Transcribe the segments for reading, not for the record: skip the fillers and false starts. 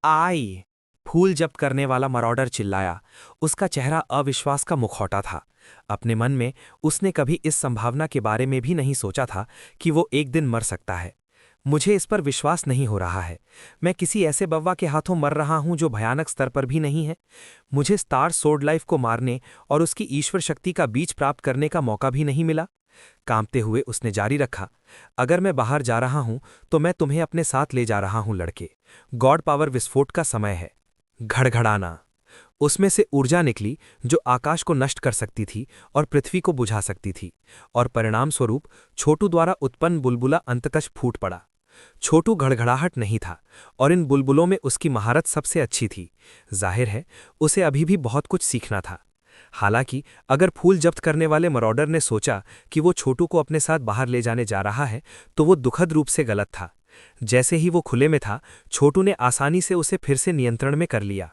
आई। फूल जब्त करने वाला मरॉडर चिल्लाया। उसका चेहरा अविश्वास का मुखौटा था। अपने मन में उसने कभी इस संभावना के बारे में भी नहीं सोचा था कि वो एक दिन मर सकता है। मुझे इस पर विश्वास नहीं हो रहा है। मैं किसी ऐसे बव्वा के हाथों मर रहा हूं जो भयानक स्तर पर भी नहीं है। मुझे स्टार सोर्ड लाइफ को मारने और उसकी ईश्वर शक्ति का बीज प्राप्त करने का मौका भी नहीं मिला। कांपते हुए उसने जारी रखा, अगर मैं बाहर जा रहा हूं तो मैं तुम्हें अपने साथ ले जा रहा हूं लड़के। गॉड पावर विस्फोट का समय है। घड़घड़ाना। उसमें से ऊर्जा निकली जो आकाश को नष्ट कर सकती थी और पृथ्वी को बुझा सकती थी, और परिणाम स्वरूप छोटू द्वारा उत्पन्न बुलबुला अंतकश फूट पड़ा। छोटू घड़घड़ाहट नहीं था, और इन बुलबुलों में उसकी महारत सबसे अच्छी थी। जाहिर है उसे अभी भी बहुत कुछ सीखना था। हालांकि अगर फूल जब्त करने वाले मरॉडर ने सोचा कि वो छोटू को अपने साथ बाहर ले जाने जा रहा है, तो वो दुखद रूप से गलत था। जैसे ही वो खुले में था, छोटू ने आसानी से उसे फिर से नियंत्रण में कर लिया।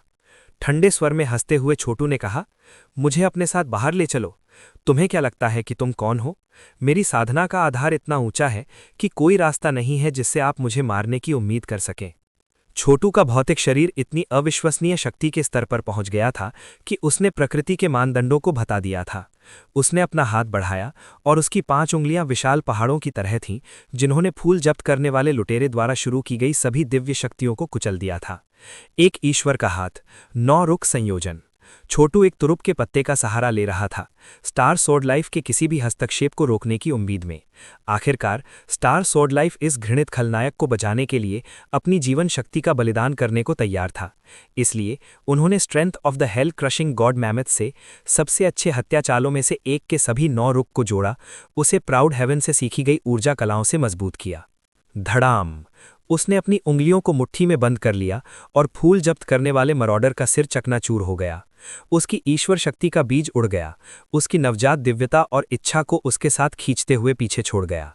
ठंडे स्वर में हंसते हुए छोटू ने कहा, मुझे अपने साथ बाहर ले चलो। तुम्हें क्या लगता है कि तुम कौन हो? मेरी साधना का आधार इतना ऊंचा है कि कोई रास्ता नहीं है जिससे आप मुझे मारने की उम्मीद कर सकें। छोटू का भौतिक शरीर इतनी अविश्वसनीय शक्ति के स्तर पर पहुंच गया था कि उसने प्रकृति के मानदंडों को बता दिया था। उसने अपना हाथ बढ़ाया और उसकी 5 उंगलियां विशाल पहाड़ों की तरह थीं, जिन्होंने फूल जब्त करने वाले लुटेरे द्वारा शुरू की गई सभी दिव्य शक्तियों को कुचल दिया था। एक ईश्वर का हाथ। 9 रुख संयोजन। छोटू एक तुरुप के पत्ते का सहारा ले रहा था, स्टार सोर्ड लाइफ के किसी भी हस्तक्षेप को रोकने की उम्मीद में। आखिरकार स्टार सोर्ड लाइफ इस घृणित खलनायक को बचाने के लिए अपनी जीवन शक्ति का बलिदान करने को तैयार था। इसलिए उन्होंने strength of the hell crushing God mammoth से सबसे अच्छे हत्या चालों में से एक के सभी 9 रुख को जोड़ा, उसे प्राउड हेवन से सीखी गई ऊर्जा कलाओं से मजबूत किया। धड़ाम। उसने अपनी उंगलियों को मुट्ठी में बंद कर लिया और फूल जब्त करने वाले मरॉडर का सिर चकनाचूर हो गया। उसकी ईश्वर शक्ति का बीज उड़ गया, उसकी नवजात दिव्यता और इच्छा को उसके साथ खींचते हुए पीछे छोड़ गया।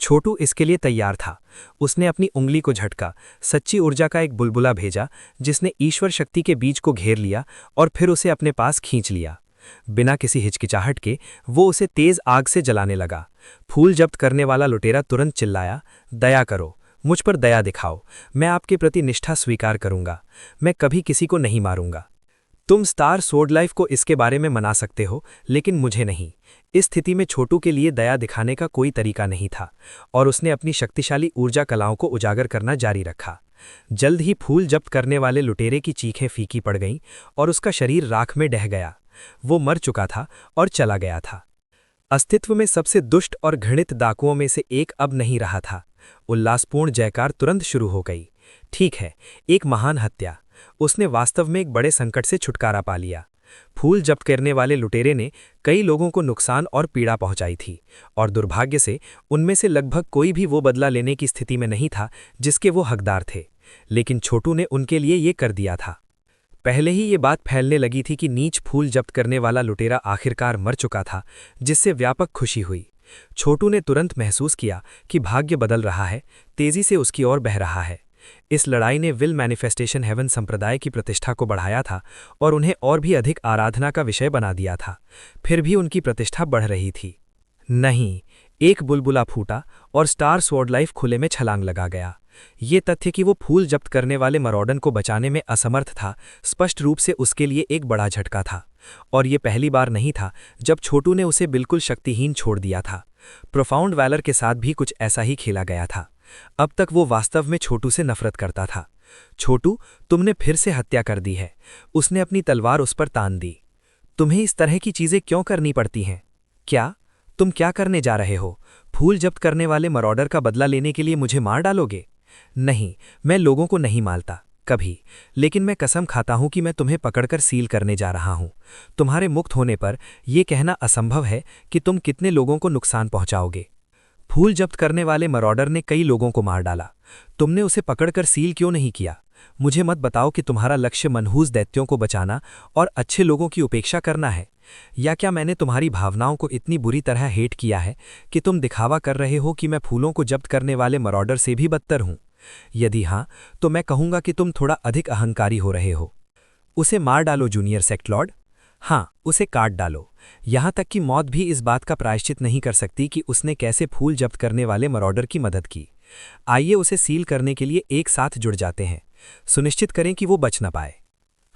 छोटू इसके लिए तैयार था। उसने अपनी उंगली को झटका, सच्ची ऊर्जा का एक बुलबुला भेजा जिसने ईश्वर शक्ति के बीज को घेर लिया और फिर उसे अपने पास खींच लिया। बिना किसी हिचकिचाहट के वो उसे तेज आग से जलाने लगा। फूल जब्त करने वाला लुटेरा तुरंत चिल्लाया, दया करो, मुझ पर दया दिखाओ। मैं आपके प्रति निष्ठा स्वीकार करूंगा। मैं कभी किसी को नहीं मारूंगा। तुम स्टार सोर्ड लाइफ को इसके बारे में मना सकते हो, लेकिन मुझे नहीं। इस स्थिति में छोटू के लिए दया दिखाने का कोई तरीका नहीं था, और उसने अपनी शक्तिशाली ऊर्जा कलाओं को उजागर करना जारी रखा। जल्द ही फूल जब्त करने वाले लुटेरे की चीखें फीकी पड़ गईं और उसका शरीर राख में ढह गया। वो मर चुका था और चला गया था। अस्तित्व में सबसे दुष्ट और घृणित डाकुओं में से एक अब नहीं रहा था। उल्लासपूर्ण जयकार तुरंत शुरू हो गई। ठीक है, एक महान हत्या। उसने वास्तव में एक बड़े संकट से छुटकारा पा लिया। फूल जब्त करने वाले लुटेरे ने कई लोगों को नुकसान और पीड़ा पहुंचाई थी, और दुर्भाग्य से उनमें से लगभग कोई भी वो बदला लेने की स्थिति में नहीं था जिसके वो हकदार थे। लेकिन छोटू ने उनके लिए ये कर दिया था। पहले ही ये बात फैलने लगी थी कि नीच फूल जब्त करने वाला लुटेरा आखिरकार मर चुका था, जिससे व्यापक खुशी हुई। छोटू ने तुरंत महसूस किया कि भाग्य बदल रहा है, तेजी से उसकी ओर बह रहा है। इस लड़ाई ने विल मैनिफेस्टेशन हेवन संप्रदाय की प्रतिष्ठा को बढ़ाया था और उन्हें और भी अधिक आराधना का विषय बना दिया था। फिर भी उनकी प्रतिष्ठा बढ़ रही थी। नहीं, एक बुलबुला फूटा और स्टार स्वॉर्ड लाइफ खुले में छलांग लगा गया। ये तथ्य कि वो फूल जब्त करने वाले मरॉडन को बचाने में असमर्थ था, स्पष्ट रूप से उसके लिए एक बड़ा झटका था। और ये पहली बार नहीं था जब छोटू ने उसे बिल्कुल शक्तिहीन छोड़ दिया था। प्रोफाउंड वैलर के साथ भी कुछ ऐसा ही खेला गया था। अब तक वो वास्तव में छोटू से नफरत करता था। छोटू, तुमने फिर से हत्या कर दी है। उसने अपनी तलवार उस पर तान दी। तुम्हें इस तरह की चीजें क्यों करनी पड़ती हैं? तुम क्या करने जा रहे हो? फूल जब्त करने वाले मरॉडर का बदला लेने के लिए मुझे मार डालोगे? नहीं, मैं लोगों को नहीं मारता, कभी। लेकिन मैं कसम खाता हूं कि मैं तुम्हें पकड़कर सील करने जा रहा हूं। तुम्हारे मुक्त होने पर यह कहना असंभव है कि तुम कितने लोगों को नुकसान पहुंचाओगे। फूल जब्त करने वाले मरॉडर ने कई लोगों को मार डाला। तुमने उसे पकड़कर सील क्यों नहीं किया? मुझे मत बताओ कि तुम्हारा लक्ष्य मनहूस दैत्यों को बचाना और अच्छे लोगों की उपेक्षा करना है। या क्या मैंने तुम्हारी भावनाओं को इतनी बुरी तरह हेट किया है कि तुम दिखावा कर रहे हो कि मैं फूलों को जब्त करने वाले मरॉडर से भी बदतर हूं? यदि हाँ, तो मैं कहूंगा कि तुम थोड़ा अधिक अहंकारी हो रहे हो। उसे मार डालो जूनियर सेक्ट लॉर्ड। हाँ, उसे काट डालो। यहां तक कि मौत भी इस बात का प्रायश्चित नहीं कर सकती कि उसने कैसे फूल जब्त करने वाले मरॉडर की मदद की। आइए उसे सील करने के लिए एक साथ जुड़ जाते हैं। सुनिश्चित करें कि वो बच न पाए।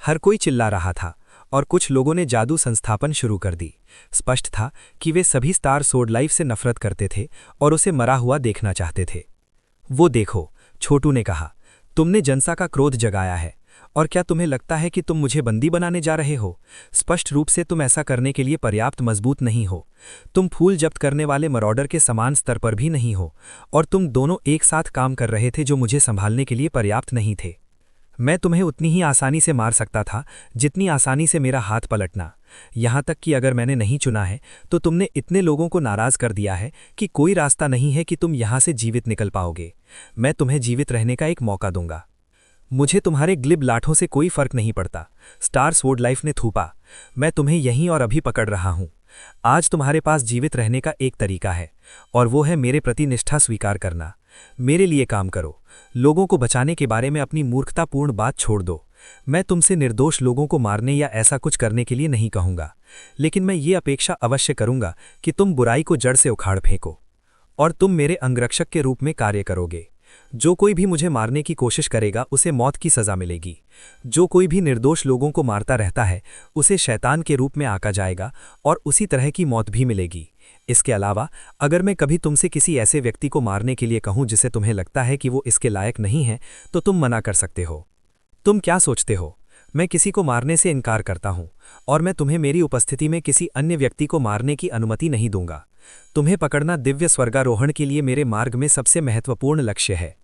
हर कोई चिल्ला रहा था और कुछ लोगों ने जादू संस्थापन शुरू कर दी। स्पष्ट था कि वे सभी स्टार स्वॉर्ड लाइफ से नफरत करते थे और उसे मरा हुआ देखना चाहते थे। वो देखो, छोटू ने कहा, तुमने जनता का क्रोध जगाया है, और क्या तुम्हें लगता है कि तुम मुझे बंदी बनाने जा रहे हो? स्पष्ट रूप से तुम ऐसा करने के लिए पर्याप्त मजबूत नहीं हो। तुम फूल जब्त करने वाले मरॉडर के समान स्तर पर भी नहीं हो, और तुम दोनों एक साथ काम कर रहे थे जो मुझे संभालने के लिए पर्याप्त नहीं थे। मैं तुम्हें उतनी ही आसानी से मार सकता था जितनी आसानी से मेरा हाथ पलटना। यहाँ तक कि अगर मैंने नहीं चुना है तो तुमने इतने लोगों को नाराज कर दिया है कि कोई रास्ता नहीं है कि तुम यहाँ से जीवित निकल पाओगे। मैं तुम्हें जीवित रहने का एक मौका दूंगा। मुझे तुम्हारे ग्लिब लाठों से कोई फर्क नहीं पड़ता, स्टार स्वॉर्ड लाइफ ने थूपा। मैं तुम्हें यहीं और अभी पकड़ रहा हूं। आज तुम्हारे पास जीवित रहने का एक तरीका है, और वो है मेरे प्रति निष्ठा स्वीकार करना। मेरे लिए काम करो। लोगों को बचाने के बारे में अपनी मूर्खतापूर्ण बात छोड़ दो। मैं तुमसे निर्दोष लोगों को मारने या ऐसा कुछ करने के लिए नहीं कहूंगा, लेकिन मैं ये अपेक्षा अवश्य करूंगा कि तुम बुराई को जड़ से उखाड़ फेंको, और तुम मेरे अंगरक्षक के रूप में कार्य करोगे। जो कोई भी मुझे मारने की कोशिश करेगा उसे मौत की सजा मिलेगी। जो कोई भी निर्दोष लोगों को मारता रहता है उसे शैतान के रूप में आंका जाएगा और उसी तरह की मौत भी मिलेगी। इसके अलावा अगर मैं कभी तुमसे किसी ऐसे व्यक्ति को मारने के लिए कहूं जिसे तुम्हें लगता है कि वो इसके लायक नहीं है, तो तुम मना कर सकते हो। तुम क्या सोचते हो? मैं किसी को मारने से इनकार करता हूं, और मैं तुम्हें मेरी उपस्थिति में किसी अन्य व्यक्ति को मारने की अनुमति नहीं दूंगा। तुम्हें पकड़ना दिव्य स्वर्गारोहण के लिए मेरे मार्ग में सबसे महत्वपूर्ण लक्ष्य है।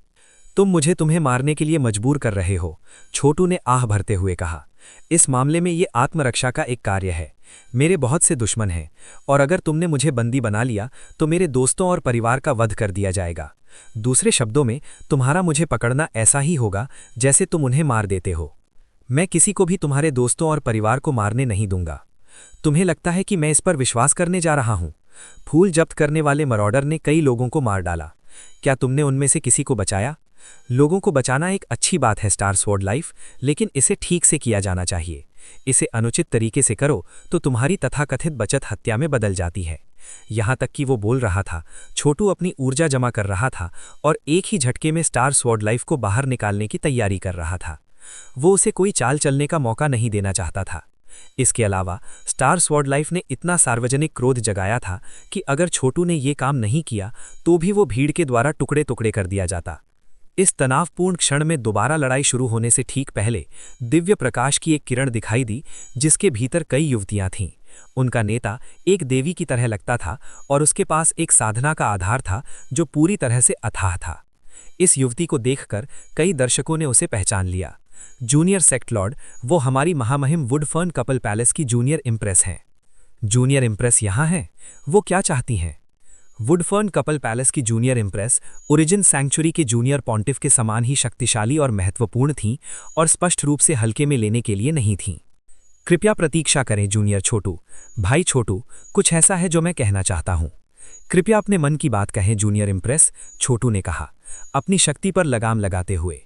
तुम्हें मारने के लिए मजबूर कर रहे हो, छोटू ने आह भरते हुए कहा। इस मामले में ये आत्मरक्षा का एक कार्य है। मेरे बहुत से दुश्मन हैं, और अगर तुमने मुझे बंदी बना लिया तो मेरे दोस्तों और परिवार का वध कर दिया जाएगा। दूसरे शब्दों में, तुम्हारा मुझे पकड़ना ऐसा ही होगा जैसे तुम उन्हें मार देते हो। मैं किसी को भी तुम्हारे दोस्तों और परिवार को मारने नहीं दूंगा। तुम्हें लगता है कि मैं इस पर विश्वास करने जा रहा हूं? फूल जब्त करने वाले मरॉडर ने कई लोगों को मार डाला। क्या तुमने उनमें से किसी को बचाया? लोगों को बचाना एक अच्छी बात है स्टार स्वॉर्ड लाइफ, लेकिन इसे ठीक से किया जाना चाहिए। इसे अनुचित तरीके से करो तो तुम्हारी तथाकथित बचत हत्या में बदल जाती है। यहाँ तक कि वो बोल रहा था, छोटू अपनी ऊर्जा जमा कर रहा था और एक ही झटके में स्टार स्वॉर्ड लाइफ को बाहर निकालने की तैयारी कर रहा था। वो उसे कोई चाल चलने का मौका नहीं देना चाहता था। इसके अलावा स्टार स्वॉर्ड लाइफ ने इतना सार्वजनिक क्रोध जगाया था कि अगर छोटू ने ये काम नहीं किया तो भी वो भीड़ के द्वारा टुकड़े टुकड़े कर दिया जाता। इस तनावपूर्ण क्षण में दोबारा लड़ाई शुरू होने से ठीक पहले दिव्य प्रकाश की एक किरण दिखाई दी, जिसके भीतर कई युवतियां थीं। उनका नेता एक देवी की तरह लगता था और उसके पास एक साधना का आधार था जो पूरी तरह से अथाह था। इस युवती को देखकर कई दर्शकों ने उसे पहचान लिया। जूनियर सेक्ट लॉर्ड, वो हमारी महामहिम वुडफर्न कपल पैलेस की जूनियर इम्प्रेस हैं। जूनियर इम्प्रेस यहाँ हैं? वो क्या चाहती हैं? वुडफर्न कपल पैलेस की जूनियर इम्प्रेस ओरिजिन सैंक्चुरी के जूनियर पॉन्टिफ के समान ही शक्तिशाली और महत्वपूर्ण थीं, और स्पष्ट रूप से हल्के में लेने के लिए नहीं थीं। कृपया प्रतीक्षा करें जूनियर छोटू। भाई छोटू, कुछ ऐसा है जो मैं कहना चाहता हूं। कृपया अपने मन की बात कहें जूनियर इम्प्रेस, छोटू ने कहा, अपनी शक्ति पर लगाम लगाते हुए।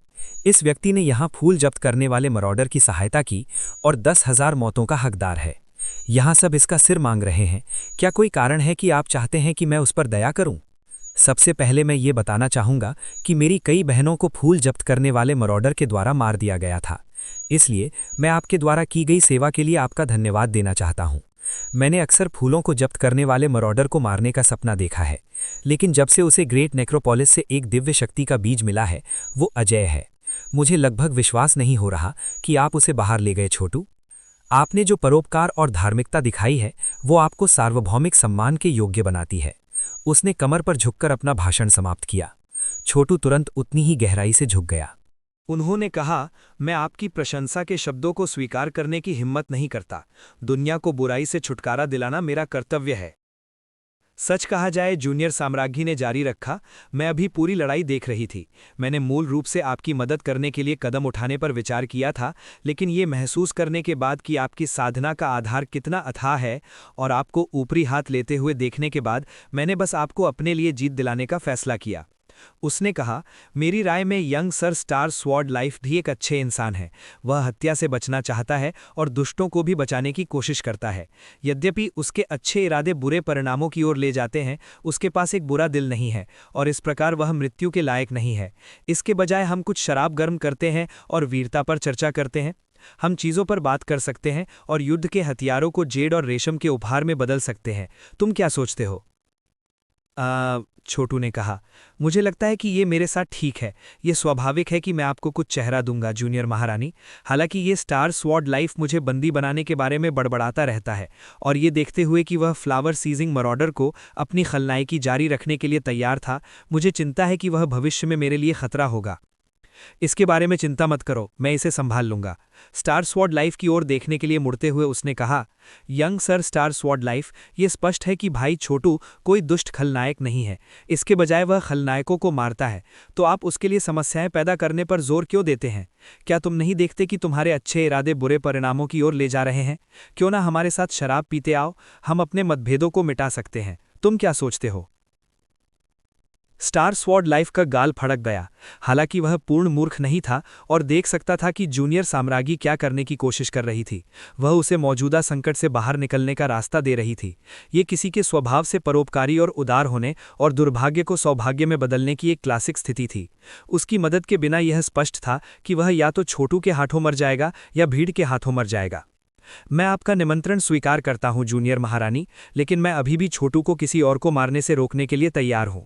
इस व्यक्ति ने यहां फूल जब्त करने वाले मरॉडर की सहायता की और 10,000 मौतों का हकदार है। यहां सब इसका सिर मांग रहे हैं। क्या कोई कारण है कि आप चाहते हैं कि मैं उस पर दया करूं? सबसे पहले मैं ये बताना चाहूंगा कि मेरी कई बहनों को फूल जब्त करने वाले मरॉडर के द्वारा मार दिया गया था। इसलिए मैं आपके द्वारा की गई सेवा के लिए आपका धन्यवाद देना चाहता हूं। मैंने अक्सर फूलों को जब्त करने वाले मरॉडर को मारने का सपना देखा है, लेकिन जब से उसे ग्रेट नेक्रोपोलिस से एक दिव्य शक्ति का बीज मिला है, वो अजेय है। मुझे लगभग विश्वास नहीं हो रहा कि आप उसे बाहर ले गए छोटू। आपने जो परोपकार और धार्मिकता दिखाई है वो आपको सार्वभौमिक सम्मान के योग्य बनाती है। उसने कमर पर झुककर अपना भाषण समाप्त किया। छोटू तुरंत उतनी ही गहराई से झुक गया। उन्होंने कहा, मैं आपकी प्रशंसा के शब्दों को स्वीकार करने की हिम्मत नहीं करता। दुनिया को बुराई से छुटकारा दिलाना मेरा कर्तव्य है। सच कहा जाए, जूनियर साम्राज्ञी ने जारी रखा, मैं अभी पूरी लड़ाई देख रही थी। मैंने मूल रूप से आपकी मदद करने के लिए कदम उठाने पर विचार किया था, लेकिन ये महसूस करने के बाद कि आपकी साधना का आधार कितना अथाह है और आपको ऊपरी हाथ लेते हुए देखने के बाद मैंने बस आपको अपने लिए जीत दिलाने का फैसला किया। उसने कहा, मेरी राय में young sir star sword life भी एक अच्छे इंसान है। वह हत्या से बचना चाहता है और दुष्टों को भी बचाने की कोशिश करता है। यद्यपि उसके अच्छे इरादे बुरे परिणामों की ओर ले जाते हैं, उसके पास एक बुरा दिल नहीं है और इस प्रकार वह मृत्यु के लायक नहीं है। इसके बजाय हम कुछ शराब गर्म करते हैं और वीरता पर चर्चा करते हैं। हम चीज़ों पर बात कर सकते हैं और युद्ध के हथियारों को जेड और रेशम के उपहार में बदल सकते हैं। तुम क्या सोचते हो? छोटू ने कहा, मुझे लगता है कि ये मेरे साथ ठीक है। ये स्वाभाविक है कि मैं आपको कुछ चेहरा दूंगा जूनियर महारानी। हालांकि ये स्टार स्वॉर्ड लाइफ मुझे बंदी बनाने के बारे में बड़बड़ाता रहता है और ये देखते हुए कि वह फ्लावर सीजिंग मरॉडर को अपनी खलनायकी जारी रखने के लिए तैयार था, मुझे चिंता है कि वह भविष्य में मेरे लिए खतरा होगा। इसके बारे में चिंता मत करो, मैं इसे संभाल लूंगा। स्टार स्वॉर्ड लाइफ की ओर देखने के लिए मुड़ते हुए उसने कहा, young sir star sword life, ये स्पष्ट है कि भाई छोटू कोई दुष्ट खलनायक नहीं है। इसके बजाय वह खलनायकों को मारता है। तो आप उसके लिए समस्याएं पैदा करने पर जोर क्यों देते हैं? क्या तुम नहीं देखते कि तुम्हारे अच्छे इरादे बुरे परिणामों की ओर ले जा रहे हैं? क्यों ना हमारे साथ शराब पीते आओ, हम अपने मतभेदों को मिटा सकते हैं। तुम क्या सोचते हो? स्टार स्वॉर्ड लाइफ का गाल फड़क गया। हालांकि वह पूर्ण मूर्ख नहीं था और देख सकता था कि जूनियर साम्राज्ञी क्या करने की कोशिश कर रही थी। वह उसे मौजूदा संकट से बाहर निकलने का रास्ता दे रही थी। ये किसी के स्वभाव से परोपकारी और उदार होने और दुर्भाग्य को सौभाग्य में बदलने की एक क्लासिक स्थिति थी। उसकी मदद के बिना यह स्पष्ट था कि वह या तो छोटू के हाथों मर जाएगा या भीड़ के हाथों मर जाएगा। मैं आपका निमंत्रण स्वीकार करता हूं जूनियर महारानी, लेकिन मैं अभी भी छोटू को किसी और को मारने से रोकने के लिए तैयार हूं।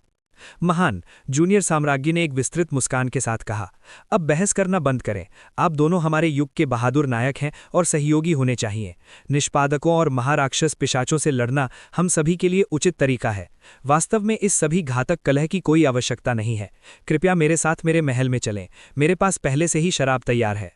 महान जूनियर साम्राज्ञी ने एक विस्तृत मुस्कान के साथ कहा, अब बहस करना बंद करें। आप दोनों हमारे युग के बहादुर नायक हैं और सहयोगी होने चाहिए। निष्पादकों और महाराक्षस पिशाचों से लड़ना हम सभी के लिए उचित तरीका है। वास्तव में इस सभी घातक कलह की कोई आवश्यकता नहीं है। कृपया मेरे साथ मेरे महल में चलें। मेरे पास पहले से ही शराब तैयार है।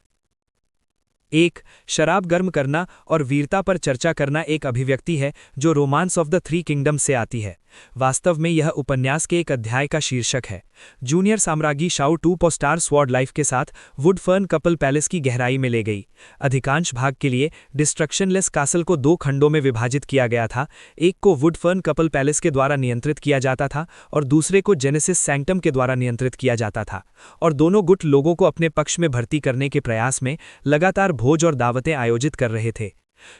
शराब गर्म करना और वीरता पर चर्चा करना एक अभिव्यक्ति है जो romance of the three kingdoms से आती है। वास्तव में यह उपन्यास के एक अध्याय का शीर्षक है। जूनियर साम्राज्ञी शाओ टू को स्टार स्वॉर्ड लाइफ के साथ वुडफर्न कपल पैलेस की गहराई में ले गई। अधिकांश भाग के लिए डिस्ट्रक्शनलेस कासल को 2 खंडों में विभाजित किया गया था। एक को वुडफर्न कपल पैलेस के द्वारा नियंत्रित किया जाता था और दूसरे को जेनेसिस सैंक्टम के द्वारा नियंत्रित किया जाता था, और दोनों गुट लोगों को अपने पक्ष में भर्ती करने के प्रयास में लगातार भोज और दावतें आयोजित कर रहे थे।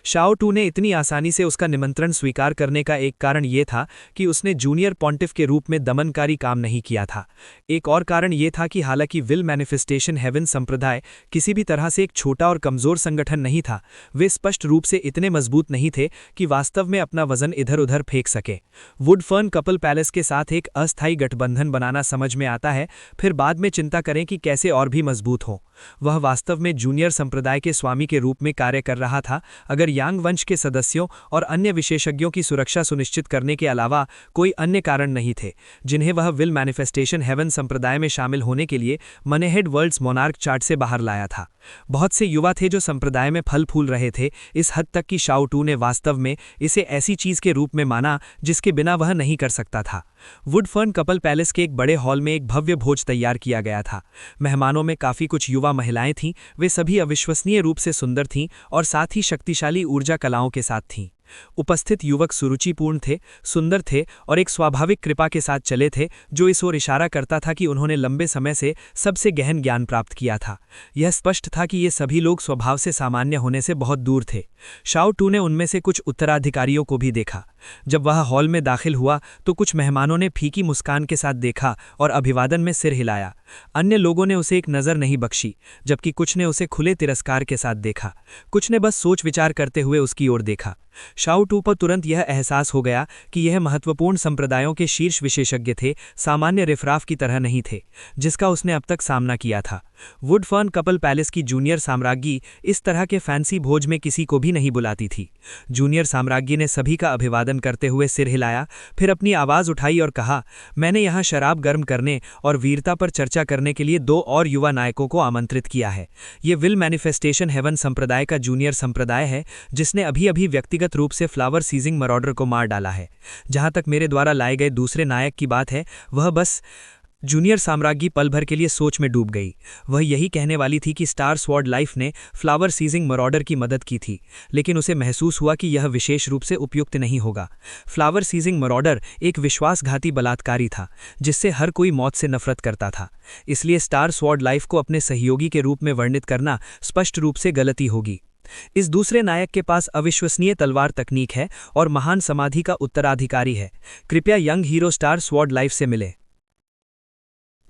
शाओ टू ने इतनी आसानी से उसका निमंत्रण स्वीकार करने का एक कारण यह था कि उसने जूनियर पॉन्टिफ के रूप में दमनकारी काम नहीं किया था। एक और कारण यह था कि हालांकि विल मैनिफेस्टेशन हेवन संप्रदाय किसी भी तरह से एक छोटा और कमजोर संगठन नहीं था, वे स्पष्ट रूप से इतने मजबूत नहीं थे कि वास्तव में अपना वजन इधर उधर फेंक सके। वुडफर्न कपल पैलेस के साथ एक अस्थायी गठबंधन बनाना समझ में आता है, फिर बाद में चिंता करें कि कैसे और भी मजबूत हों। वह वास्तव में जूनियर संप्रदाय के स्वामी के रूप में कार्य कर रहा था। अगर यांग वंश के सदस्यों और अन्य विशेषज्ञों की सुरक्षा सुनिश्चित करने के अलावा कोई अन्य कारण नहीं थे जिन्हें वह विल मैनिफेस्टेशन हेवन संप्रदाय में शामिल होने के लिए मनेहेड वर्ल्ड्स मोनार्क चार्ट से बाहर लाया था। बहुत से युवा थे जो संप्रदाय में फल फूल रहे थे, इस हद तक कि शाओ टू ने वास्तव में इसे ऐसी चीज के रूप में माना जिसके बिना वह नहीं कर सकता था। वुडफर्न कपल पैलेस के एक बड़े हॉल में एक भव्य भोज तैयार किया गया था। मेहमानों में काफी कुछ युवा महिलाएं थीं। वे सभी अविश्वसनीय रूप से सुंदर थीं और साथ ही शक्तिशाली ऊर्जा कलाओं के साथ थीं। उपस्थित युवक सुरुचिपूर्ण थे, सुंदर थे और एक स्वाभाविक कृपा के साथ चले थे जो इस ओर इशारा करता था कि उन्होंने लंबे समय से सबसे गहन ज्ञान प्राप्त किया था। यह स्पष्ट था कि ये सभी लोग स्वभाव से सामान्य होने से बहुत दूर थे। शाओ टू ने उनमें से कुछ उत्तराधिकारियों को भी देखा। जब वह हॉल में दाखिल हुआ तो कुछ मेहमानों ने फीकी मुस्कान के साथ देखा और अभिवादन में सिर हिलाया। अन्य लोगों ने उसे एक नज़र नहीं बख्शी, जबकि कुछ ने उसे खुले तिरस्कार के साथ देखा। कुछ ने बस सोच विचार करते हुए उसकी ओर देखा। शाओ टू पर तुरंत यह एहसास हो गया कि यह महत्वपूर्ण संप्रदायों के शीर्ष विशेषज्ञ थे, सामान्य रिफराफ की तरह नहीं थे जिसका उसने अब तक सामना किया था। वुडफर्न कपल पैलेस की जूनियर साम्राज्ञी इस तरह के फैंसी भोज में किसी को भी नहीं बुलाती थी। जूनियर साम्राज्ञी ने सभी का अभिवादन करते हुए सिर हिलाया, फिर अपनी आवाज़ उठाई और कहा, मैंने यहाँ शराब गर्म करने और वीरता पर चर्चा करने के लिए 2 और युवा नायकों को आमंत्रित किया है। ये विल मैनिफेस्टेशन हेवन संप्रदाय का जूनियर संप्रदाय है जिसने अभी अभी व्यक्तिगत रूप से फ्लावर सीजिंग मरॉडर को मार डाला है। जहाँ तक मेरे द्वारा लाए गए दूसरे नायक की बात है, वह बस जूनियर साम्राज्ञी पल भर के लिए सोच में डूब गई। वह यही कहने वाली थी कि स्टार स्वॉर्ड लाइफ ने फ्लावर सीजिंग मरॉडर की मदद की थी, लेकिन उसे महसूस हुआ कि यह विशेष रूप से उपयुक्त नहीं होगा। फ्लावर सीजिंग मरॉडर एक विश्वासघाती बलात्कारी था जिससे हर कोई मौत से नफरत करता था। इसलिए स्टार स्वॉर्ड लाइफ को अपने सहयोगी के रूप में वर्णित करना स्पष्ट रूप से गलती होगी। इस दूसरे नायक के पास अविश्वसनीय तलवार तकनीक है और महान समाधि का उत्तराधिकारी है। कृपया young hero star sword life से मिले।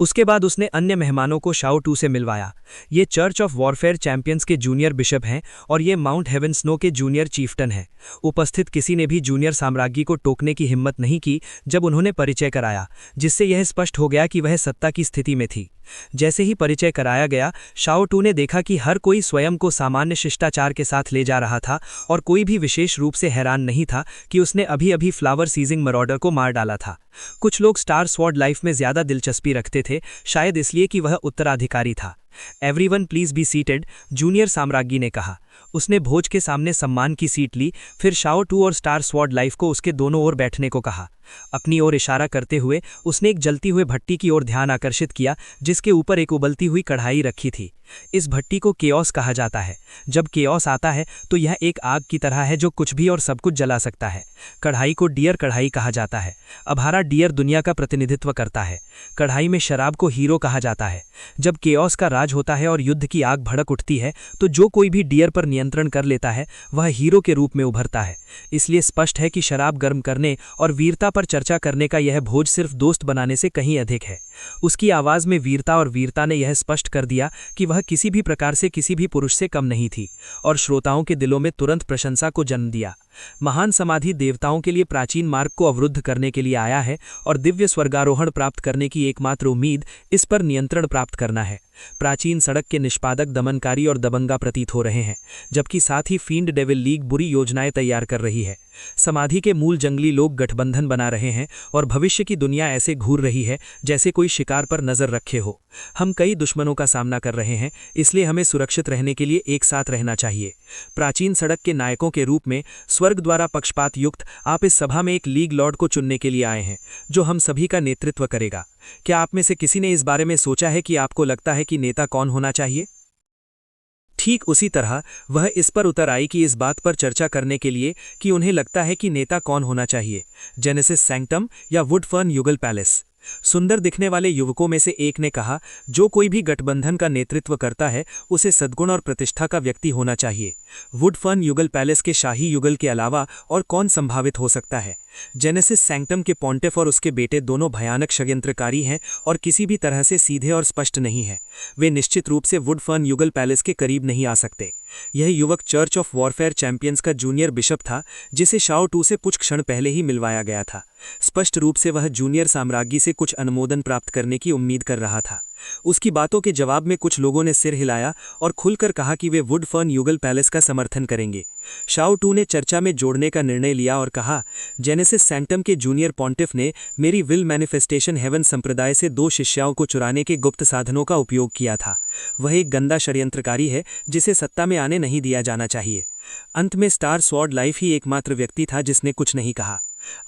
उसके बाद उसने अन्य मेहमानों को शाओ टू से मिलवाया। ये चर्च ऑफ वॉरफेयर चैंपियंस के जूनियर बिशप हैं और ये माउंट हेवन स्नो के जूनियर चीफ्टन हैं। उपस्थित किसी ने भी जूनियर साम्राज्ञी को टोकने की हिम्मत नहीं की जब उन्होंने परिचय कराया, जिससे यह स्पष्ट हो गया कि वह सत्ता की स्थिति में थी। जैसे ही परिचय कराया गया, शाओ टू ने देखा कि हर कोई स्वयं को सामान्य शिष्टाचार के साथ ले जा रहा था और कोई भी विशेष रूप से हैरान नहीं था कि उसने अभी अभी फ्लावर सीजिंग मरॉडर को मार डाला था। कुछ लोग स्टार स्वॉर्ड लाइफ में ज्यादा दिलचस्पी रखते थे, शायद इसलिए कि वह उत्तराधिकारी था। Everyone please be seated, junior साम्राज्ञी ने कहा। उसने भोज के सामने सम्मान की सीट ली, फिर शाओ टू और स्टार स्वॉर्ड लाइफ को उसके दोनों ओर बैठने को कहा। अपनी ओर इशारा करते हुए उसने एक जलती हुए भट्टी की ओर ध्यान आकर्षित किया जिसके ऊपर एक उबलती हुई कढ़ाई रखी थी। इस भट्टी को केओस कहा जाता है। जब केओस आता है तो यह एक आग की तरह है जो कुछ भी और सब कुछ जला सकता है। कढ़ाई को डियर कढ़ाई कहा जाता है। अभारा डियर दुनिया का प्रतिनिधित्व करता है। कढ़ाई में शराब को हीरो कहा जाता है। जब केओस का राज होता है और युद्ध की आग भड़क उठती है तो जो कोई भी डियर पर नियंत्रण कर लेता है वह हीरो के रूप में उभरता है। इसलिए स्पष्ट है कि शराब गर्म करने और वीरता पर चर्चा करने का यह भोज सिर्फ दोस्त बनाने से कहीं अधिक है। उसकी आवाज में वीरता और वीरता ने यह स्पष्ट कर दिया कि वह किसी भी प्रकार से किसी भी पुरुष से कम नहीं थी और श्रोताओं के दिलों में तुरंत प्रशंसा को जन्म दिया। महान समाधि देवताओं के लिए प्राचीन मार्ग को अवरुद्ध करने के लिए आया है और दिव्य स्वर्गारोहण प्राप्त करने की एकमात्र उम्मीद इस पर नियंत्रण प्राप्त करना है। प्राचीन सड़क के निष्पादक दमनकारी और दबंगा प्रतीत हो रहे हैं, जबकि साथ ही फील्ड डेविल लीग बुरी योजनाएं तैयार कर रही है। समाधि के मूल जंगली लोग गठबंधन बना रहे हैं और भविष्य की दुनिया ऐसे घूर रही है जैसे कोई शिकार पर नजर रखे हो। हम कई दुश्मनों का सामना कर रहे हैं, इसलिए हमें सुरक्षित रहने के लिए एक साथ रहना चाहिए। प्राचीन सड़क के नायकों के रूप में स्वर्ग द्वारा पक्षपात युक्त आप इस सभा में एक लीग लॉर्ड को चुनने के लिए आए हैं जो हम सभी का नेतृत्व करेगा। क्या आप में से किसी ने इस बारे में सोचा है कि आपको लगता है कि नेता कौन होना चाहिए? ठीक उसी तरह वह इस पर उतर आई कि इस बात पर चर्चा करने के लिए कि उन्हें लगता है कि नेता कौन होना चाहिए, जेनेसिस सैंक्टम या वुडफर्न युगल पैलेस। सुंदर दिखने वाले युवकों में से एक ने कहा, जो कोई भी गठबंधन का नेतृत्व करता है उसे सद्गुण और प्रतिष्ठा का व्यक्ति होना चाहिए। वुडफर्न युगल पैलेस के शाही युगल के अलावा और कौन संभावित हो सकता है? जेनेसिस सैंक्टम के पॉन्टिफ और उसके बेटे दोनों भयानक षड्यंत्रकारी हैं और किसी भी तरह से सीधे और स्पष्ट नहीं है। वे निश्चित रूप से वुडफर्न युगल पैलेस के करीब नहीं आ सकते। यह युवक चर्च ऑफ वॉरफेयर चैंपियंस का जूनियर बिशप था जिसे शाओ टू से कुछ क्षण पहले ही मिलवाया गया था। स्पष्ट रूप से वह जूनियर साम्राज्ञी से कुछ अनुमोदन प्राप्त करने की उम्मीद कर रहा था। उसकी बातों के जवाब में कुछ लोगों ने सिर हिलाया और खुलकर कहा कि वे वुडफर्न युगल पैलेस का समर्थन करेंगे। शाओ टू ने चर्चा में जोड़ने का निर्णय लिया और कहा, जेनेसिस सैंक्टम के जूनियर पॉन्टिफ ने मेरी विल मैनिफेस्टेशन हेवन संप्रदाय से 2 शिष्याओं को चुराने के गुप्त साधनों का उपयोग किया था। वह एक गंदा षड्यंत्रकारी है जिसे सत्ता में आने नहीं दिया जाना चाहिए। अंत में स्टार स्वॉर्ड लाइफ ही एकमात्र व्यक्ति था जिसने कुछ नहीं कहा।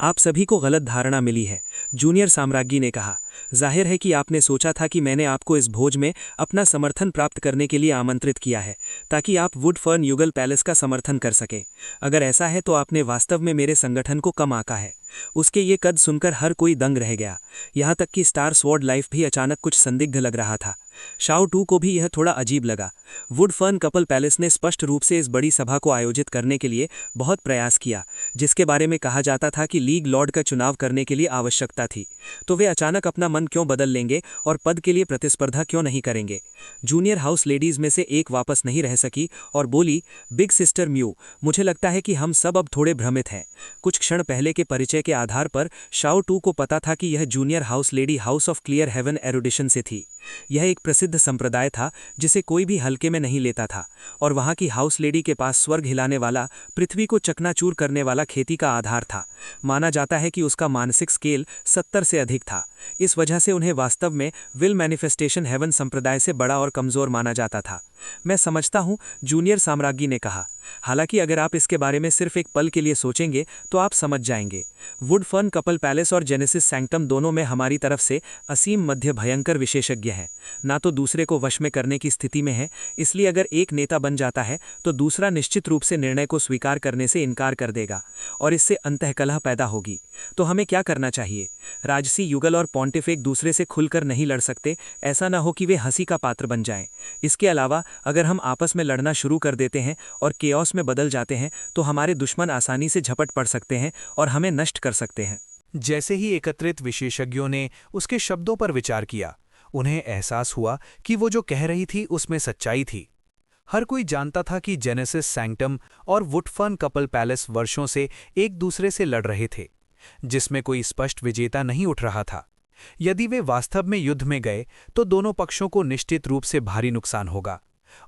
आप सभी को गलत धारणा मिली है, जूनियर साम्राज्ञी ने कहा। जाहिर है कि आपने सोचा था कि मैंने आपको इस भोज में अपना समर्थन प्राप्त करने के लिए आमंत्रित किया है ताकि आप वुडफर्न युगल पैलेस का समर्थन कर सकें। अगर ऐसा है तो आपने वास्तव में मेरे संगठन को कम आंका है। उसके ये कद सुनकर हर कोई दंग रह गया, यहाँ तक कि स्टार स्वॉर्ड लाइफ भी अचानक कुछ संदिग्ध लग रहा था। शाओ टू को भी यह थोड़ा अजीब लगा। वुडफर्न कपल पैलेस ने स्पष्ट रूप से इस बड़ी सभा को आयोजित करने के लिए बहुत प्रयास किया, जिसके बारे में कहा जाता था कि लीग लॉर्ड का चुनाव करने के लिए आवश्यकता थी। तो वे अचानक अपना मन क्यों बदल लेंगे और पद के लिए प्रतिस्पर्धा क्यों नहीं करेंगे? जूनियर हाउस लेडीज में से एक वापस नहीं रह सकी और बोली, बिग सिस्टर म्यू, मुझे लगता है कि हम सब अब थोड़े भ्रमित हैं। कुछ क्षण पहले के परिचय के आधार पर शाओ टू को पता था कि यह junior house lady house of clear heaven erudition से थी। यह एक प्रसिद्ध संप्रदाय था जिसे कोई भी हल्के में नहीं लेता था और वहां की हाउस लेडी के पास स्वर्ग हिलाने वाला, पृथ्वी को चकनाचूर करने वाला खेती का आधार था। माना जाता है कि उसका मानसिक स्केल 70 से अधिक था। इस वजह से उन्हें वास्तव में विल मैनिफेस्टेशन हेवन संप्रदाय से बड़ा और कमजोर माना जाता था। मैं समझता हूं, जूनियर साम्राज्ञी ने कहा। हालांकि अगर आप इसके बारे में सिर्फ एक पल के लिए सोचेंगे तो आप समझ जाएंगे। वुड फर्न कपल पैलेस और जेनेसिस सैंक्टम दोनों में हमारी तरफ से असीम मध्य भयंकर विशेषज्ञ हैं। ना तो दूसरे को वश में करने की स्थिति में है, इसलिए अगर एक नेता बन जाता है तो दूसरा निश्चित रूप से निर्णय को स्वीकार करने से इनकार कर देगा और इससे अंतःकलह पैदा होगी। तो हमें क्या करना चाहिए? राजसी युगल और पॉन्टिफ एक दूसरे से खुलकर नहीं लड़ सकते, ऐसा ना हो कि वे हंसी का पात्र बन जाएं। इसके अलावा अगर हम आपस में लड़ना शुरू कर देते हैं और केओस में बदल जाते हैं तो हमारे दुश्मन आसानी से झपट पड़ सकते हैं और हमें नष्ट कर सकते हैं। जैसे ही एकत्रित विशेषज्ञों ने उसके शब्दों पर विचार किया, उन्हें एहसास हुआ कि वो जो कह रही थी उसमें सच्चाई थी। हर कोई जानता था कि जेनेसिस सैंक्टम और वुडफर्न कपल पैलेस वर्षों से एक दूसरे से लड़ रहे थे, जिसमें कोई स्पष्ट विजेता नहीं उठ रहा था। यदि वे वास्तव में युद्ध में गए तो दोनों पक्षों को निश्चित रूप से भारी नुकसान होगा,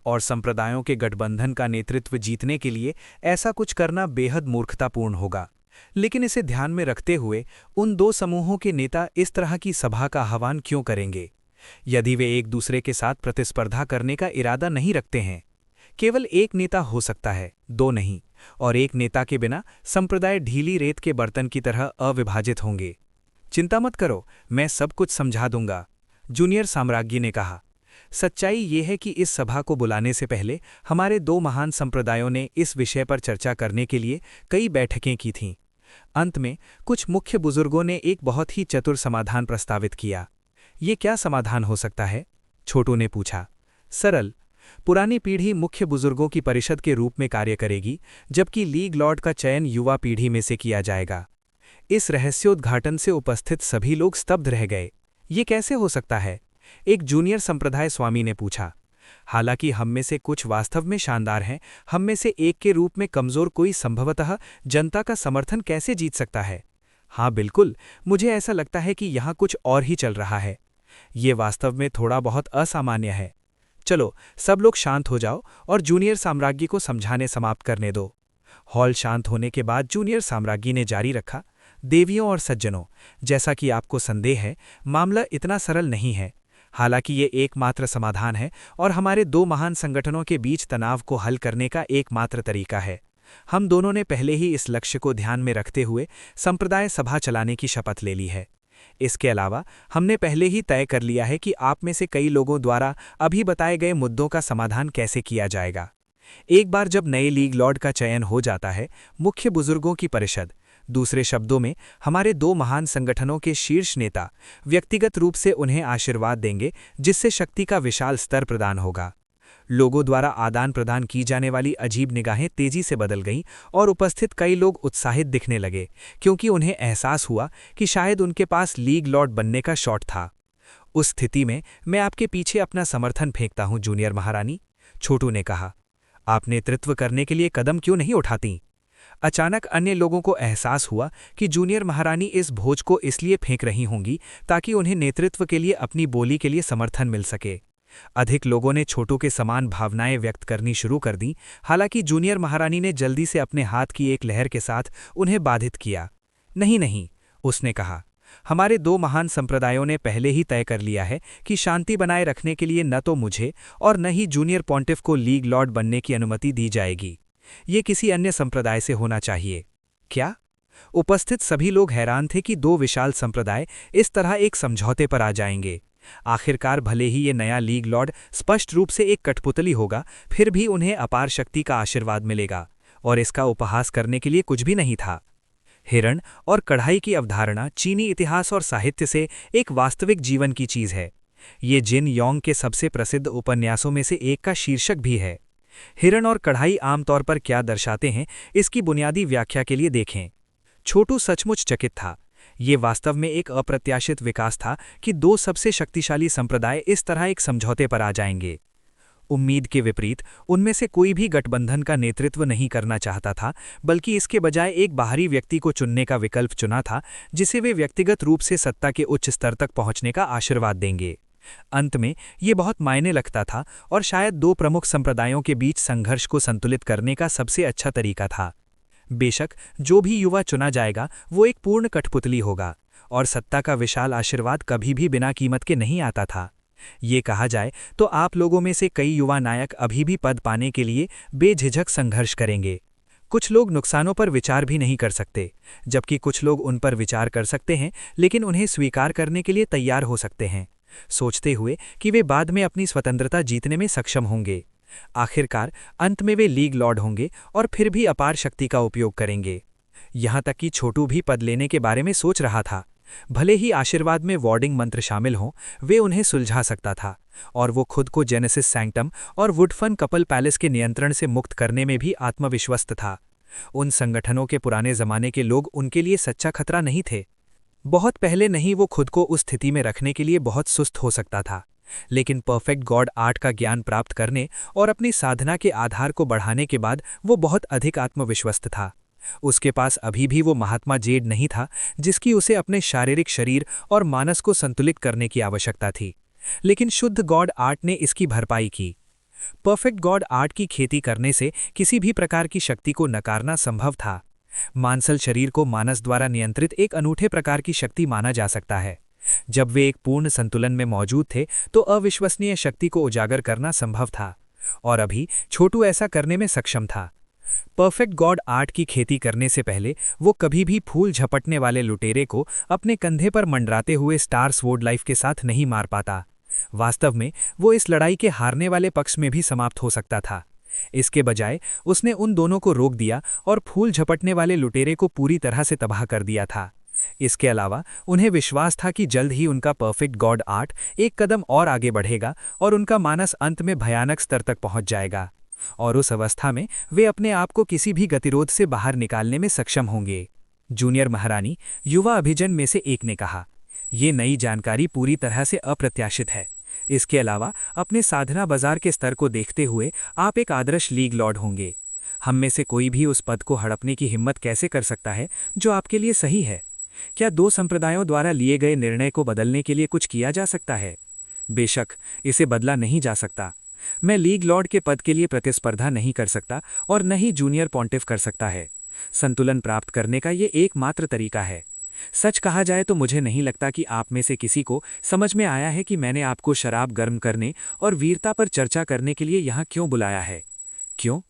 और संप्रदायों के गठबंधन का नेतृत्व जीतने के लिए ऐसा कुछ करना बेहद मूर्खतापूर्ण होगा। लेकिन इसे ध्यान में रखते हुए उन दो समूहों के नेता इस तरह की सभा का आह्वान क्यों करेंगे, यदि वे एक दूसरे के साथ प्रतिस्पर्धा करने का इरादा नहीं रखते हैं? केवल एक नेता हो सकता है, दो नहीं, और एक नेता के बिना संप्रदाय ढीली रेत के बर्तन की तरह अविभाजित होंगे। चिंता मत करो, मैं सब कुछ समझा दूंगा, जूनियर साम्राज्ञी ने कहा। सच्चाई ये है कि इस सभा को बुलाने से पहले हमारे दो महान संप्रदायों ने इस विषय पर चर्चा करने के लिए कई बैठकें की थीं। अंत में कुछ मुख्य बुजुर्गों ने एक बहुत ही चतुर समाधान प्रस्तावित किया। ये क्या समाधान हो सकता है? छोटू ने पूछा। सरल, पुरानी पीढ़ी मुख्य बुजुर्गों की परिषद के रूप में कार्य करेगी, जबकि लीग लॉर्ड का चयन युवा पीढ़ी में से किया जाएगा। इस रहस्योद्घाटन से उपस्थित सभी लोग स्तब्ध रह गए। ये कैसे हो सकता है? एक जूनियर संप्रदाय स्वामी ने पूछा। हालांकि हम में से कुछ वास्तव में शानदार हैं, हम में से एक के रूप में कमजोर कोई संभवतः जनता का समर्थन कैसे जीत सकता है? हाँ बिल्कुल, मुझे ऐसा लगता है कि यहाँ कुछ और ही चल रहा है। ये वास्तव में थोड़ा बहुत असामान्य है। चलो सब लोग शांत हो जाओ और जूनियर साम्राज्ञी को समझाने समाप्त करने दो। हॉल शांत होने के बाद जूनियर साम्राज्ञी ने जारी रखा। देवियों और सज्जनों, जैसा कि आपको संदेह है, मामला इतना सरल नहीं है। हालांकि ये एकमात्र समाधान है और हमारे दो महान संगठनों के बीच तनाव को हल करने का एकमात्र तरीका है। हम दोनों ने पहले ही इस लक्ष्य को ध्यान में रखते हुए संप्रदाय सभा चलाने की शपथ ले ली है। इसके अलावा हमने पहले ही तय कर लिया है कि आप में से कई लोगों द्वारा अभी बताए गए मुद्दों का समाधान कैसे किया जाएगा। एक बार जब नए लीग लॉर्ड का चयन हो जाता है, मुख्य बुजुर्गों की परिषद, दूसरे शब्दों में हमारे दो महान संगठनों के शीर्ष नेता, व्यक्तिगत रूप से उन्हें आशीर्वाद देंगे, जिससे शक्ति का विशाल स्तर प्रदान होगा। लोगों द्वारा आदान प्रदान की जाने वाली अजीब निगाहें तेजी से बदल गईं और उपस्थित कई लोग उत्साहित दिखने लगे, क्योंकि उन्हें एहसास हुआ कि शायद उनके पास लीग लॉर्ड बनने का शॉट था। उस स्थिति में मैं आपके पीछे अपना समर्थन फेंकता हूं जूनियर महारानी, छोटू ने कहा। आप नेतृत्व करने के लिए कदम क्यों नहीं उठाती? अचानक अन्य लोगों को एहसास हुआ कि जूनियर महारानी इस भोज को इसलिए फेंक रही होंगी ताकि उन्हें नेतृत्व के लिए अपनी बोली के लिए समर्थन मिल सके। अधिक लोगों ने छोटू के समान भावनाएं व्यक्त करनी शुरू कर दी। हालांकि जूनियर महारानी ने जल्दी से अपने हाथ की एक लहर के साथ उन्हें बाधित किया। नहीं नहीं, उसने कहा, हमारे दो महान संप्रदायों ने पहले ही तय कर लिया है कि शांति बनाए रखने के लिए न तो मुझे और न ही जूनियर पॉन्टिफ को लीग लॉर्ड बनने की अनुमति दी जाएगी। ये किसी अन्य संप्रदाय से होना चाहिए। क्या? उपस्थित सभी लोग हैरान थे कि दो विशाल संप्रदाय इस तरह एक समझौते पर आ जाएंगे। आखिरकार भले ही ये नया लीग लॉर्ड स्पष्ट रूप से एक कठपुतली होगा, फिर भी उन्हें अपार शक्ति का आशीर्वाद मिलेगा, और इसका उपहास करने के लिए कुछ भी नहीं था। हिरण और कढ़ाई की अवधारणा चीनी इतिहास और साहित्य से एक वास्तविक जीवन की चीज है। ये जिन योंग के सबसे प्रसिद्ध उपन्यासों में से एक का शीर्षक भी है। हिरण और कढ़ाई आमतौर पर क्या दर्शाते हैं, इसकी बुनियादी व्याख्या के लिए देखें। छोटू सचमुच चकित था। ये वास्तव में एक अप्रत्याशित विकास था कि दो सबसे शक्तिशाली संप्रदाय इस तरह एक समझौते पर आ जाएंगे। उम्मीद के विपरीत उनमें से कोई भी गठबंधन का नेतृत्व नहीं करना चाहता था, बल्कि इसके बजाय एक बाहरी व्यक्ति को चुनने का विकल्प चुना था, जिसे वे व्यक्तिगत रूप से सत्ता के उच्च स्तर तक पहुंचने का आशीर्वाद देंगे। अंत में ये बहुत मायने लगता था और शायद दो प्रमुख संप्रदायों के बीच संघर्ष को संतुलित करने का सबसे अच्छा तरीका था। बेशक जो भी युवा चुना जाएगा वो एक पूर्ण कठपुतली होगा, और सत्ता का विशाल आशीर्वाद कभी भी बिना कीमत के नहीं आता था। ये कहा जाए तो आप लोगों में से कई युवा नायक अभी भी पद पाने के लिए बेझिझक संघर्ष करेंगे। कुछ लोग नुकसानों पर विचार भी नहीं कर सकते, जबकि कुछ लोग उन पर विचार कर सकते हैं लेकिन उन्हें स्वीकार करने के लिए तैयार हो सकते हैं, सोचते हुए कि वे बाद में अपनी स्वतंत्रता जीतने में सक्षम होंगे। आखिरकार अंत में वे लीग लॉर्ड होंगे और फिर भी अपार शक्ति का उपयोग करेंगे। यहाँ तक कि छोटू भी पद लेने के बारे में सोच रहा था। भले ही आशीर्वाद में वार्डिंग मंत्र शामिल हों, वे उन्हें सुलझा सकता था और वो खुद को जेनेसिस सैंक्टम और वुडफन कपल पैलेस के नियंत्रण से मुक्त करने में भी आत्मविश्वस्त था। उन संगठनों के पुराने जमाने के लोग उनके लिए सच्चा खतरा नहीं थे। बहुत पहले नहीं, वो खुद को उस स्थिति में रखने के लिए बहुत सुस्त हो सकता था, लेकिन परफेक्ट गॉड आर्ट का ज्ञान प्राप्त करने और अपनी साधना के आधार को बढ़ाने के बाद वो बहुत अधिक आत्मविश्वस्त था। उसके पास अभी भी वो महात्मा जेड नहीं था जिसकी उसे अपने शारीरिक शरीर और मानस को संतुलित करने की आवश्यकता थी, लेकिन शुद्ध गॉड आर्ट ने इसकी भरपाई की। परफेक्ट गॉड आर्ट की खेती करने से किसी भी प्रकार की शक्ति को नकारना संभव था। मानसल शरीर को मानस द्वारा नियंत्रित एक अनूठे प्रकार की शक्ति माना जा सकता है। जब वे एक पूर्ण संतुलन में मौजूद थे तो अविश्वसनीय शक्ति को उजागर करना संभव था, और अभी छोटू ऐसा करने में सक्षम था। परफेक्ट गॉड आर्ट की खेती करने से पहले वो कभी भी फूल झपटने वाले लुटेरे को अपने कंधे पर मंडराते हुए स्टार स्वॉर्ड लाइफ के साथ नहीं मार पाता। वास्तव में वो इस लड़ाई के हारने वाले पक्ष में भी समाप्त हो सकता था। इसके बजाय उसने उन दोनों को रोक दिया और फूल झपटने वाले लुटेरे को पूरी तरह से तबाह कर दिया था। इसके अलावा उन्हें विश्वास था कि जल्द ही उनका परफेक्ट गॉड आर्ट एक कदम और आगे बढ़ेगा और उनका मानस अंत में भयानक स्तर तक पहुंच जाएगा, और उस अवस्था में वे अपने आप को किसी भी गतिरोध से बाहर निकालने में सक्षम होंगे। जूनियर महारानी, युवा अभिजन में से एक ने कहा, ये नई जानकारी पूरी तरह से अप्रत्याशित है। इसके अलावा अपने साधना बाजार के स्तर को देखते हुए आप एक आदर्श लीग लॉर्ड होंगे। हम में से कोई भी उस पद को हड़पने की हिम्मत कैसे कर सकता है जो आपके लिए सही है? क्या दो संप्रदायों द्वारा लिए गए निर्णय को बदलने के लिए कुछ किया जा सकता है? बेशक इसे बदला नहीं जा सकता। मैं लीग लॉर्ड के पद के लिए प्रतिस्पर्धा नहीं कर सकता और न ही जूनियर पॉन्टिफ कर सकता है। संतुलन प्राप्त करने का ये एकमात्र तरीका है। सच कहा जाए तो मुझे नहीं लगता कि आप में से किसी को समझ में आया है कि मैंने आपको शराब गर्म करने और वीरता पर चर्चा करने के लिए यहाँ क्यों बुलाया है। क्यों?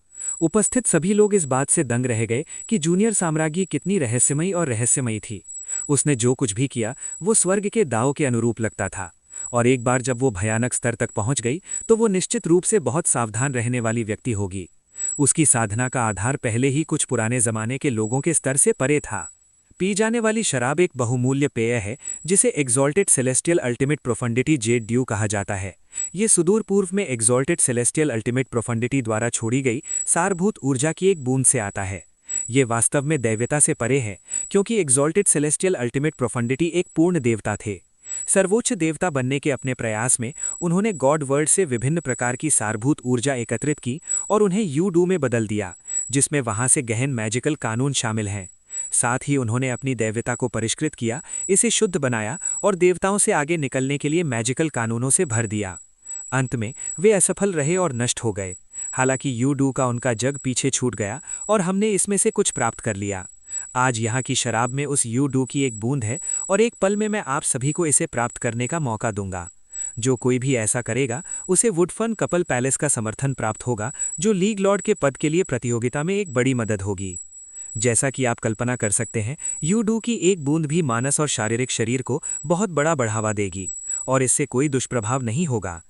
उपस्थित सभी लोग इस बात से दंग रह गए कि जूनियर साम्राज्ञी कितनी रहस्यमयी और रहस्यमयी थी। उसने जो कुछ भी किया वो स्वर्ग के दाव के अनुरूप लगता था, और एक बार जब वो भयानक स्तर तक पहुंच गई तो वो निश्चित रूप से बहुत सावधान रहने वाली व्यक्ति होगी। उसकी साधना का आधार पहले ही कुछ पुराने जमाने के लोगों के स्तर से परे था। पी जाने वाली शराब एक बहुमूल्य पेय है जिसे exalted celestial ultimate profundity jade dew कहा जाता है। ये सुदूर पूर्व में एग्जॉल्टेड सेलेस्टियल अल्टीमेट प्रोफंडिटी द्वारा छोड़ी गई सारभूत ऊर्जा की एक बूंद से आता है। ये वास्तव में दैव्यता से परे है, क्योंकि एग्जॉल्टेड सेलेस्टियल अल्टीमेट प्रोफंडिटी एक पूर्ण देवता थे। सर्वोच्च देवता बनने के अपने प्रयास में उन्होंने गॉड वर्ल्ड से विभिन्न प्रकार की सारभूत ऊर्जा एकत्रित की और उन्हें यू-डू में बदल दिया, जिसमें वहां से गहन मैजिकल कानून शामिल हैं। साथ ही उन्होंने अपनी दैव्यता को परिष्कृत किया, इसे शुद्ध बनाया और देवताओं से आगे निकलने के लिए मैजिकल कानूनों से भर दिया। अंत में वे असफल रहे और नष्ट हो गए। हालांकि यू-डू का उनका जग पीछे छूट गया और हमने इसमें से कुछ प्राप्त कर लिया। आज यहाँ की शराब में उस यू-डू की एक बूंद है और एक पल में मैं आप सभी को इसे प्राप्त करने का मौका दूंगा। जो कोई भी ऐसा करेगा उसे वुडफन कपल पैलेस का समर्थन प्राप्त होगा, जो लीग लॉर्ड के पद के लिए प्रतियोगिता में एक बड़ी मदद होगी। जैसा कि आप कल्पना कर सकते हैं, यू-डू की एक बूंद भी मानस और शारीरिक शरीर को बहुत बड़ा बढ़ावा देगी और इससे कोई दुष्प्रभाव नहीं होगा।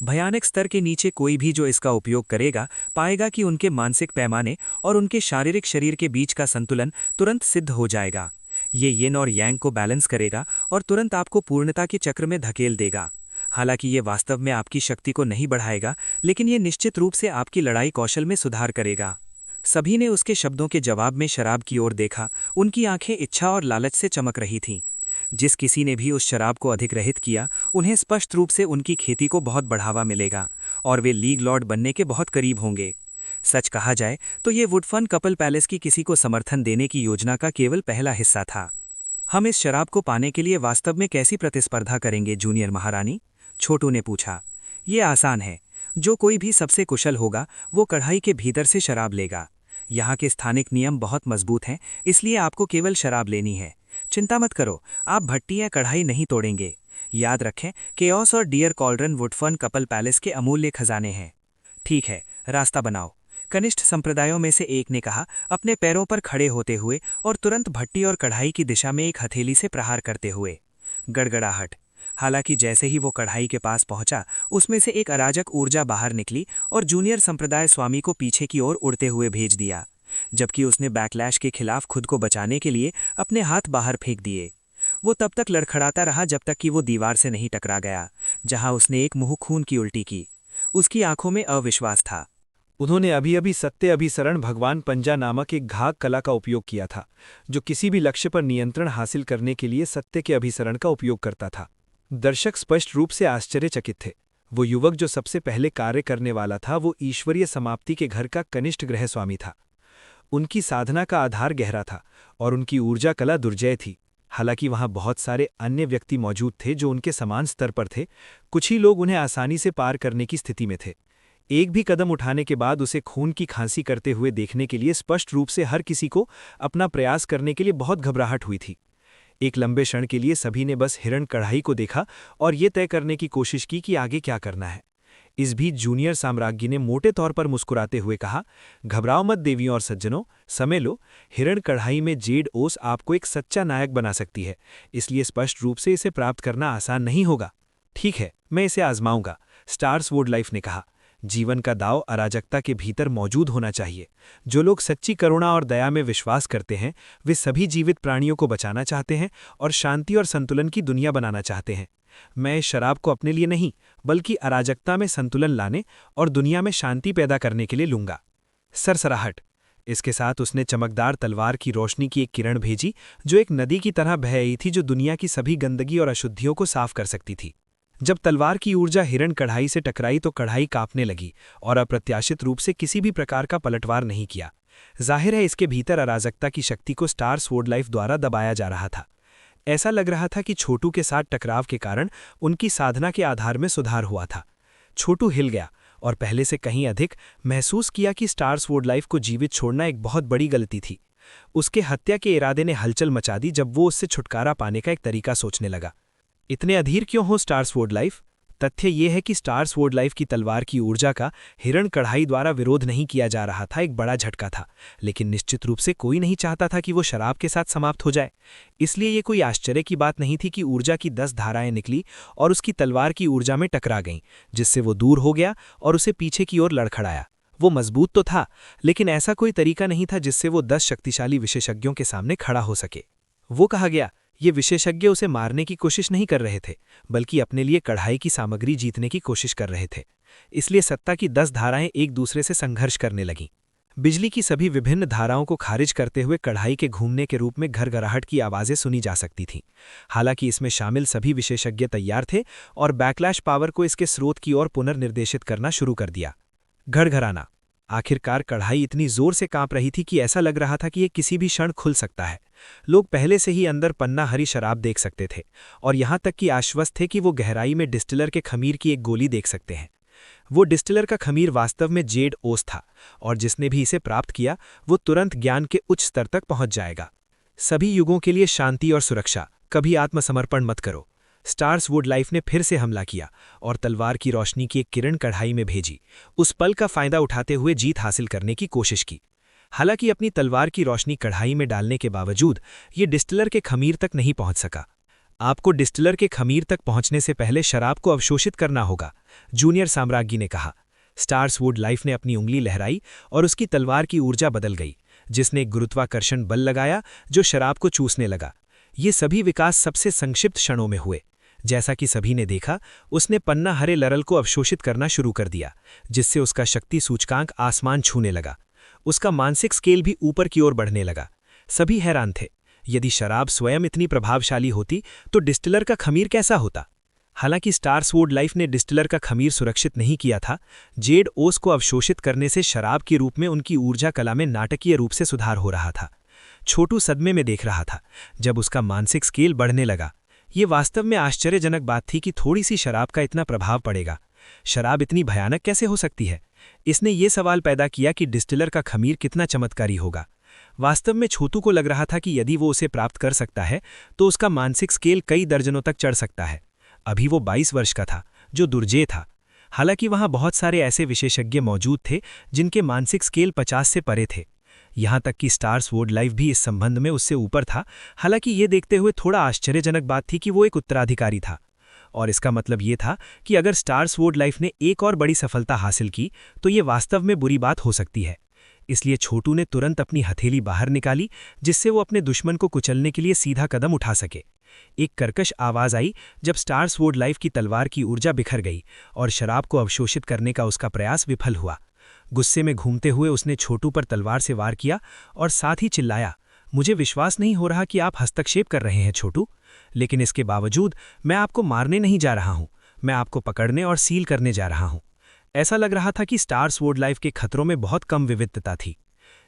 भयानक स्तर के नीचे कोई भी जो इसका उपयोग करेगा पाएगा कि उनके मानसिक पैमाने और उनके शारीरिक शरीर के बीच का संतुलन तुरंत सिद्ध हो जाएगा। ये यिन और यांग को बैलेंस करेगा और तुरंत आपको पूर्णता के चक्र में धकेल देगा। हालांकि ये वास्तव में आपकी शक्ति को नहीं बढ़ाएगा, लेकिन ये निश्चित रूप से आपकी लड़ाई कौशल में सुधार करेगा। सभी ने उसके शब्दों के जवाब में शराब की ओर देखा। उनकी आंखें इच्छा और लालच से चमक रही थीं। जिस किसी ने भी उस शराब को अधिग्रहित किया, उन्हें स्पष्ट रूप से उनकी खेती को बहुत बढ़ावा मिलेगा और वे लीग लॉर्ड बनने के बहुत करीब होंगे। सच कहा जाए तो ये वुडफन कपल पैलेस की किसी को समर्थन देने की योजना का केवल पहला हिस्सा था। हम इस शराब को पाने के लिए वास्तव में कैसी प्रतिस्पर्धा करेंगे जूनियर महारानी? छोटू ने पूछा। ये आसान है। जो कोई भी सबसे कुशल होगा वो कढ़ाई के भीतर से शराब लेगा। यहाँ के स्थानिक नियम बहुत मजबूत हैं, इसलिए आपको केवल शराब लेनी है। चिंता मत करो, आप भट्टी या कढ़ाई नहीं तोड़ेंगे। याद रखें, केओस और डियर कॉल्ड्रन वुडफर्न कपल पैलेस के अमूल्य खजाने हैं। ठीक है, रास्ता बनाओ, कनिष्ठ संप्रदायों में से एक ने कहा, अपने पैरों पर खड़े होते हुए और तुरंत भट्टी और कढ़ाई की दिशा में एक हथेली से प्रहार करते हुए। गड़गड़ाहट। हालांकि जैसे ही वो कढ़ाई के पास पहुंचा, उसमें से एक अराजक ऊर्जा बाहर निकली और जूनियर संप्रदाय स्वामी को पीछे की ओर उड़ते हुए भेज दिया, जबकि उसने बैकलैश के खिलाफ खुद को बचाने के लिए अपने हाथ बाहर फेंक दिए। वो तब तक लड़खड़ाता रहा जब तक कि वो दीवार से नहीं टकरा गया, जहां उसने एक मुंह खून की उल्टी की। उसकी आंखों में अविश्वास था। उन्होंने अभी अभी सत्य अभिसरण भगवान पंजा नामक एक घाघ कला का उपयोग किया था, जो किसी भी लक्ष्य पर नियंत्रण हासिल करने के लिए सत्य के अभिसरण का उपयोग करता था। दर्शक स्पष्ट रूप से आश्चर्यचकित थे। वो युवक जो सबसे पहले कार्य करने वाला था, वो ईश्वरीय समाप्ति के घर का कनिष्ठ गृह स्वामी था। उनकी साधना का आधार गहरा था और उनकी ऊर्जा कला दुर्जय थी। हालांकि वहां बहुत सारे अन्य व्यक्ति मौजूद थे जो उनके समान स्तर पर थे। कुछ ही लोग उन्हें आसानी से पार करने की स्थिति में थे। एक भी कदम उठाने के बाद उसे खून की खांसी करते हुए देखने के लिए स्पष्ट रूप से हर किसी को अपना प्रयास करने के लिए बहुत घबराहट हुई थी। एक लंबे क्षण के लिए सभी ने बस हिरण कढ़ाई को देखा और ये तय करने की कोशिश की कि आगे क्या करना है। इस बीच जूनियर साम्राज्ञी ने मोटे तौर पर मुस्कुराते हुए कहा, घबराओ मत देवियों और सज्जनों, समय लो। हिरण कढ़ाई में जेड ओस आपको एक सच्चा नायक बना सकती है, इसलिए स्पष्ट रूप से इसे प्राप्त करना आसान नहीं होगा। ठीक है, मैं इसे आजमाऊंगा, स्टार्स वुड लाइफ ने कहा। जीवन का दाव अराजकता के भीतर मौजूद होना चाहिए। जो लोग सच्ची करुणा और दया में विश्वास करते हैं, वे सभी जीवित प्राणियों को बचाना चाहते हैं और शांति और संतुलन की दुनिया बनाना चाहते हैं। मैं इस शराब को अपने लिए नहीं, बल्कि अराजकता में संतुलन लाने और दुनिया में शांति पैदा करने के लिए लूंगा। सरसराहट। इसके साथ उसने चमकदार तलवार की रोशनी की एक किरण भेजी, जो एक नदी की तरह बह रही थी, जो दुनिया की सभी गंदगी और अशुद्धियों को साफ कर सकती थी। जब तलवार की ऊर्जा हिरण कढ़ाई से टकराई तो कढ़ाई कांपने लगी और अप्रत्याशित रूप से किसी भी प्रकार का पलटवार नहीं किया। जाहिर है, इसके भीतर अराजकता की शक्ति को स्टार्स वुड लाइफ द्वारा दबाया जा रहा था। ऐसा लग रहा था कि छोटू के साथ टकराव के कारण उनकी साधना के आधार में सुधार हुआ था। छोटू हिल गया और पहले से कहीं अधिक महसूस किया कि स्टार्स वुड लाइफ को जीवित छोड़ना एक बहुत बड़ी गलती थी। उसके हत्या के इरादे ने हलचल मचा दी जब वो उससे छुटकारा पाने का एक तरीका सोचने लगा। इतने अधीर क्यों हो स्टार्स वुड लाइफ? तथ्य यह है कि स्टार्स वुड लाइफ की तलवार की ऊर्जा का हिरण कढ़ाई द्वारा विरोध नहीं किया जा रहा था। एक बड़ा झटका था, लेकिन निश्चित रूप से कोई नहीं चाहता था कि वो शराब के साथ समाप्त हो जाए। इसलिए ये कोई आश्चर्य की बात नहीं थी कि ऊर्जा की 10 धाराएं निकली और उसकी तलवार की ऊर्जा में टकरा गईं, जिससे वो दूर हो गया और उसे पीछे की ओर लड़खड़ाया। वो मजबूत तो था, लेकिन ऐसा कोई तरीका नहीं था जिससे वो 10 शक्तिशाली विशेषज्ञों के सामने खड़ा हो सके। वो कहा गया, ये विशेषज्ञ उसे मारने की कोशिश नहीं कर रहे थे, बल्कि अपने लिए कढ़ाई की सामग्री जीतने की कोशिश कर रहे थे। इसलिए सत्ता की 10 धाराएं एक दूसरे से संघर्ष करने लगीं। बिजली की सभी विभिन्न धाराओं को खारिज करते हुए कढ़ाई के घूमने के रूप में घरघराहट की आवाजें सुनी जा सकती थीं। हालांकि इसमें शामिल सभी विशेषज्ञ तैयार थे और बैकलैश पावर को इसके स्रोत की ओर पुनर्निर्देशित करना शुरू कर दिया। घरघराना। आखिरकार कढ़ाई इतनी जोर से कांप रही थी कि ऐसा लग रहा था कि ये किसी भी क्षण खुल सकता है। लोग पहले से ही अंदर पन्ना हरी शराब देख सकते थे और यहां तक कि आश्वस्त थे कि वो गहराई में डिस्टिलर के खमीर की एक गोली देख सकते हैं। वो डिस्टिलर का खमीर वास्तव में जेड ओस था और जिसने भी इसे प्राप्त किया वो तुरंत ज्ञान के उच्च स्तर तक पहुंच जाएगा। सभी युगों के लिए शांति और सुरक्षा, कभी आत्मसमर्पण मत करो। स्टार्स वुड लाइफ ने फिर से हमला किया और तलवार की रोशनी की एक किरण कढ़ाई में भेजी, उस पल का फायदा उठाते हुए जीत हासिल करने की कोशिश की। हालांकि अपनी तलवार की रोशनी कढ़ाई में डालने के बावजूद ये डिस्टिलर के खमीर तक नहीं पहुंच सका। आपको डिस्टिलर के खमीर तक पहुंचने से पहले शराब को अवशोषित करना होगा, जूनियर साम्राज्ञी ने कहा। स्टार्स वुड लाइफ ने अपनी उंगली लहराई और उसकी तलवार की ऊर्जा बदल गई, जिसने एक गुरुत्वाकर्षण बल लगाया जो शराब को चूसने लगा। ये सभी विकास सबसे संक्षिप्त क्षणों में हुए। जैसा कि सभी ने देखा, उसने पन्ना हरे लरल को अवशोषित करना शुरू कर दिया, जिससे उसका शक्ति सूचकांक आसमान छूने लगा। उसका मानसिक स्केल भी ऊपर की ओर बढ़ने लगा। सभी हैरान थे। यदि शराब स्वयं इतनी प्रभावशाली होती तो डिस्टिलर का खमीर कैसा होता? हालांकि स्टार्स वुड लाइफ ने डिस्टिलर का खमीर सुरक्षित नहीं किया था। जेड ओस को अवशोषित करने से शराब के रूप में उनकी ऊर्जा कला में नाटकीय रूप से सुधार हो रहा था। छोटू सदमे में देख रहा था जब उसका मानसिक स्केल बढ़ने लगा। ये वास्तव में आश्चर्यजनक बात थी कि थोड़ी सी शराब का इतना प्रभाव पड़ेगा। शराब इतनी भयानक कैसे हो सकती है? इसने ये सवाल पैदा किया कि डिस्टिलर का खमीर कितना चमत्कारी होगा। वास्तव में छोटू को लग रहा था कि यदि वो उसे प्राप्त कर सकता है तो उसका मानसिक स्केल कई दर्जनों तक चढ़ सकता है। अभी वो 22 वर्ष का था, जो दुर्जेय था। हालांकि वहां बहुत सारे ऐसे विशेषज्ञ मौजूद थे जिनके मानसिक स्केल 50 से परे थे। यहां तक कि स्टार्स वुड लाइफ भी इस संबंध में उससे ऊपर था। हालांकि ये देखते हुए थोड़ा आश्चर्यजनक बात थी कि वो एक उत्तराधिकारी था, और इसका मतलब ये था कि अगर स्टार्स वुड लाइफ ने एक और बड़ी सफलता हासिल की तो ये वास्तव में बुरी बात हो सकती है। इसलिए छोटू ने तुरंत अपनी हथेली बाहर निकाली, जिससे वो अपने दुश्मन को कुचलने के लिए सीधा कदम उठा सके। एक कर्कश आवाज आई जब स्टार्स वुड लाइफ की तलवार की ऊर्जा बिखर गई और शराब को अवशोषित करने का उसका प्रयास विफल हुआ। गुस्से में घूमते हुए उसने छोटू पर तलवार से वार किया और साथ ही चिल्लाया, मुझे विश्वास नहीं हो रहा कि आप हस्तक्षेप कर रहे हैं छोटू, लेकिन इसके बावजूद मैं आपको मारने नहीं जा रहा हूं, मैं आपको पकड़ने और सील करने जा रहा हूं। ऐसा लग रहा था कि स्टार्स वुड लाइफ के खतरों में बहुत कम विविधता थी।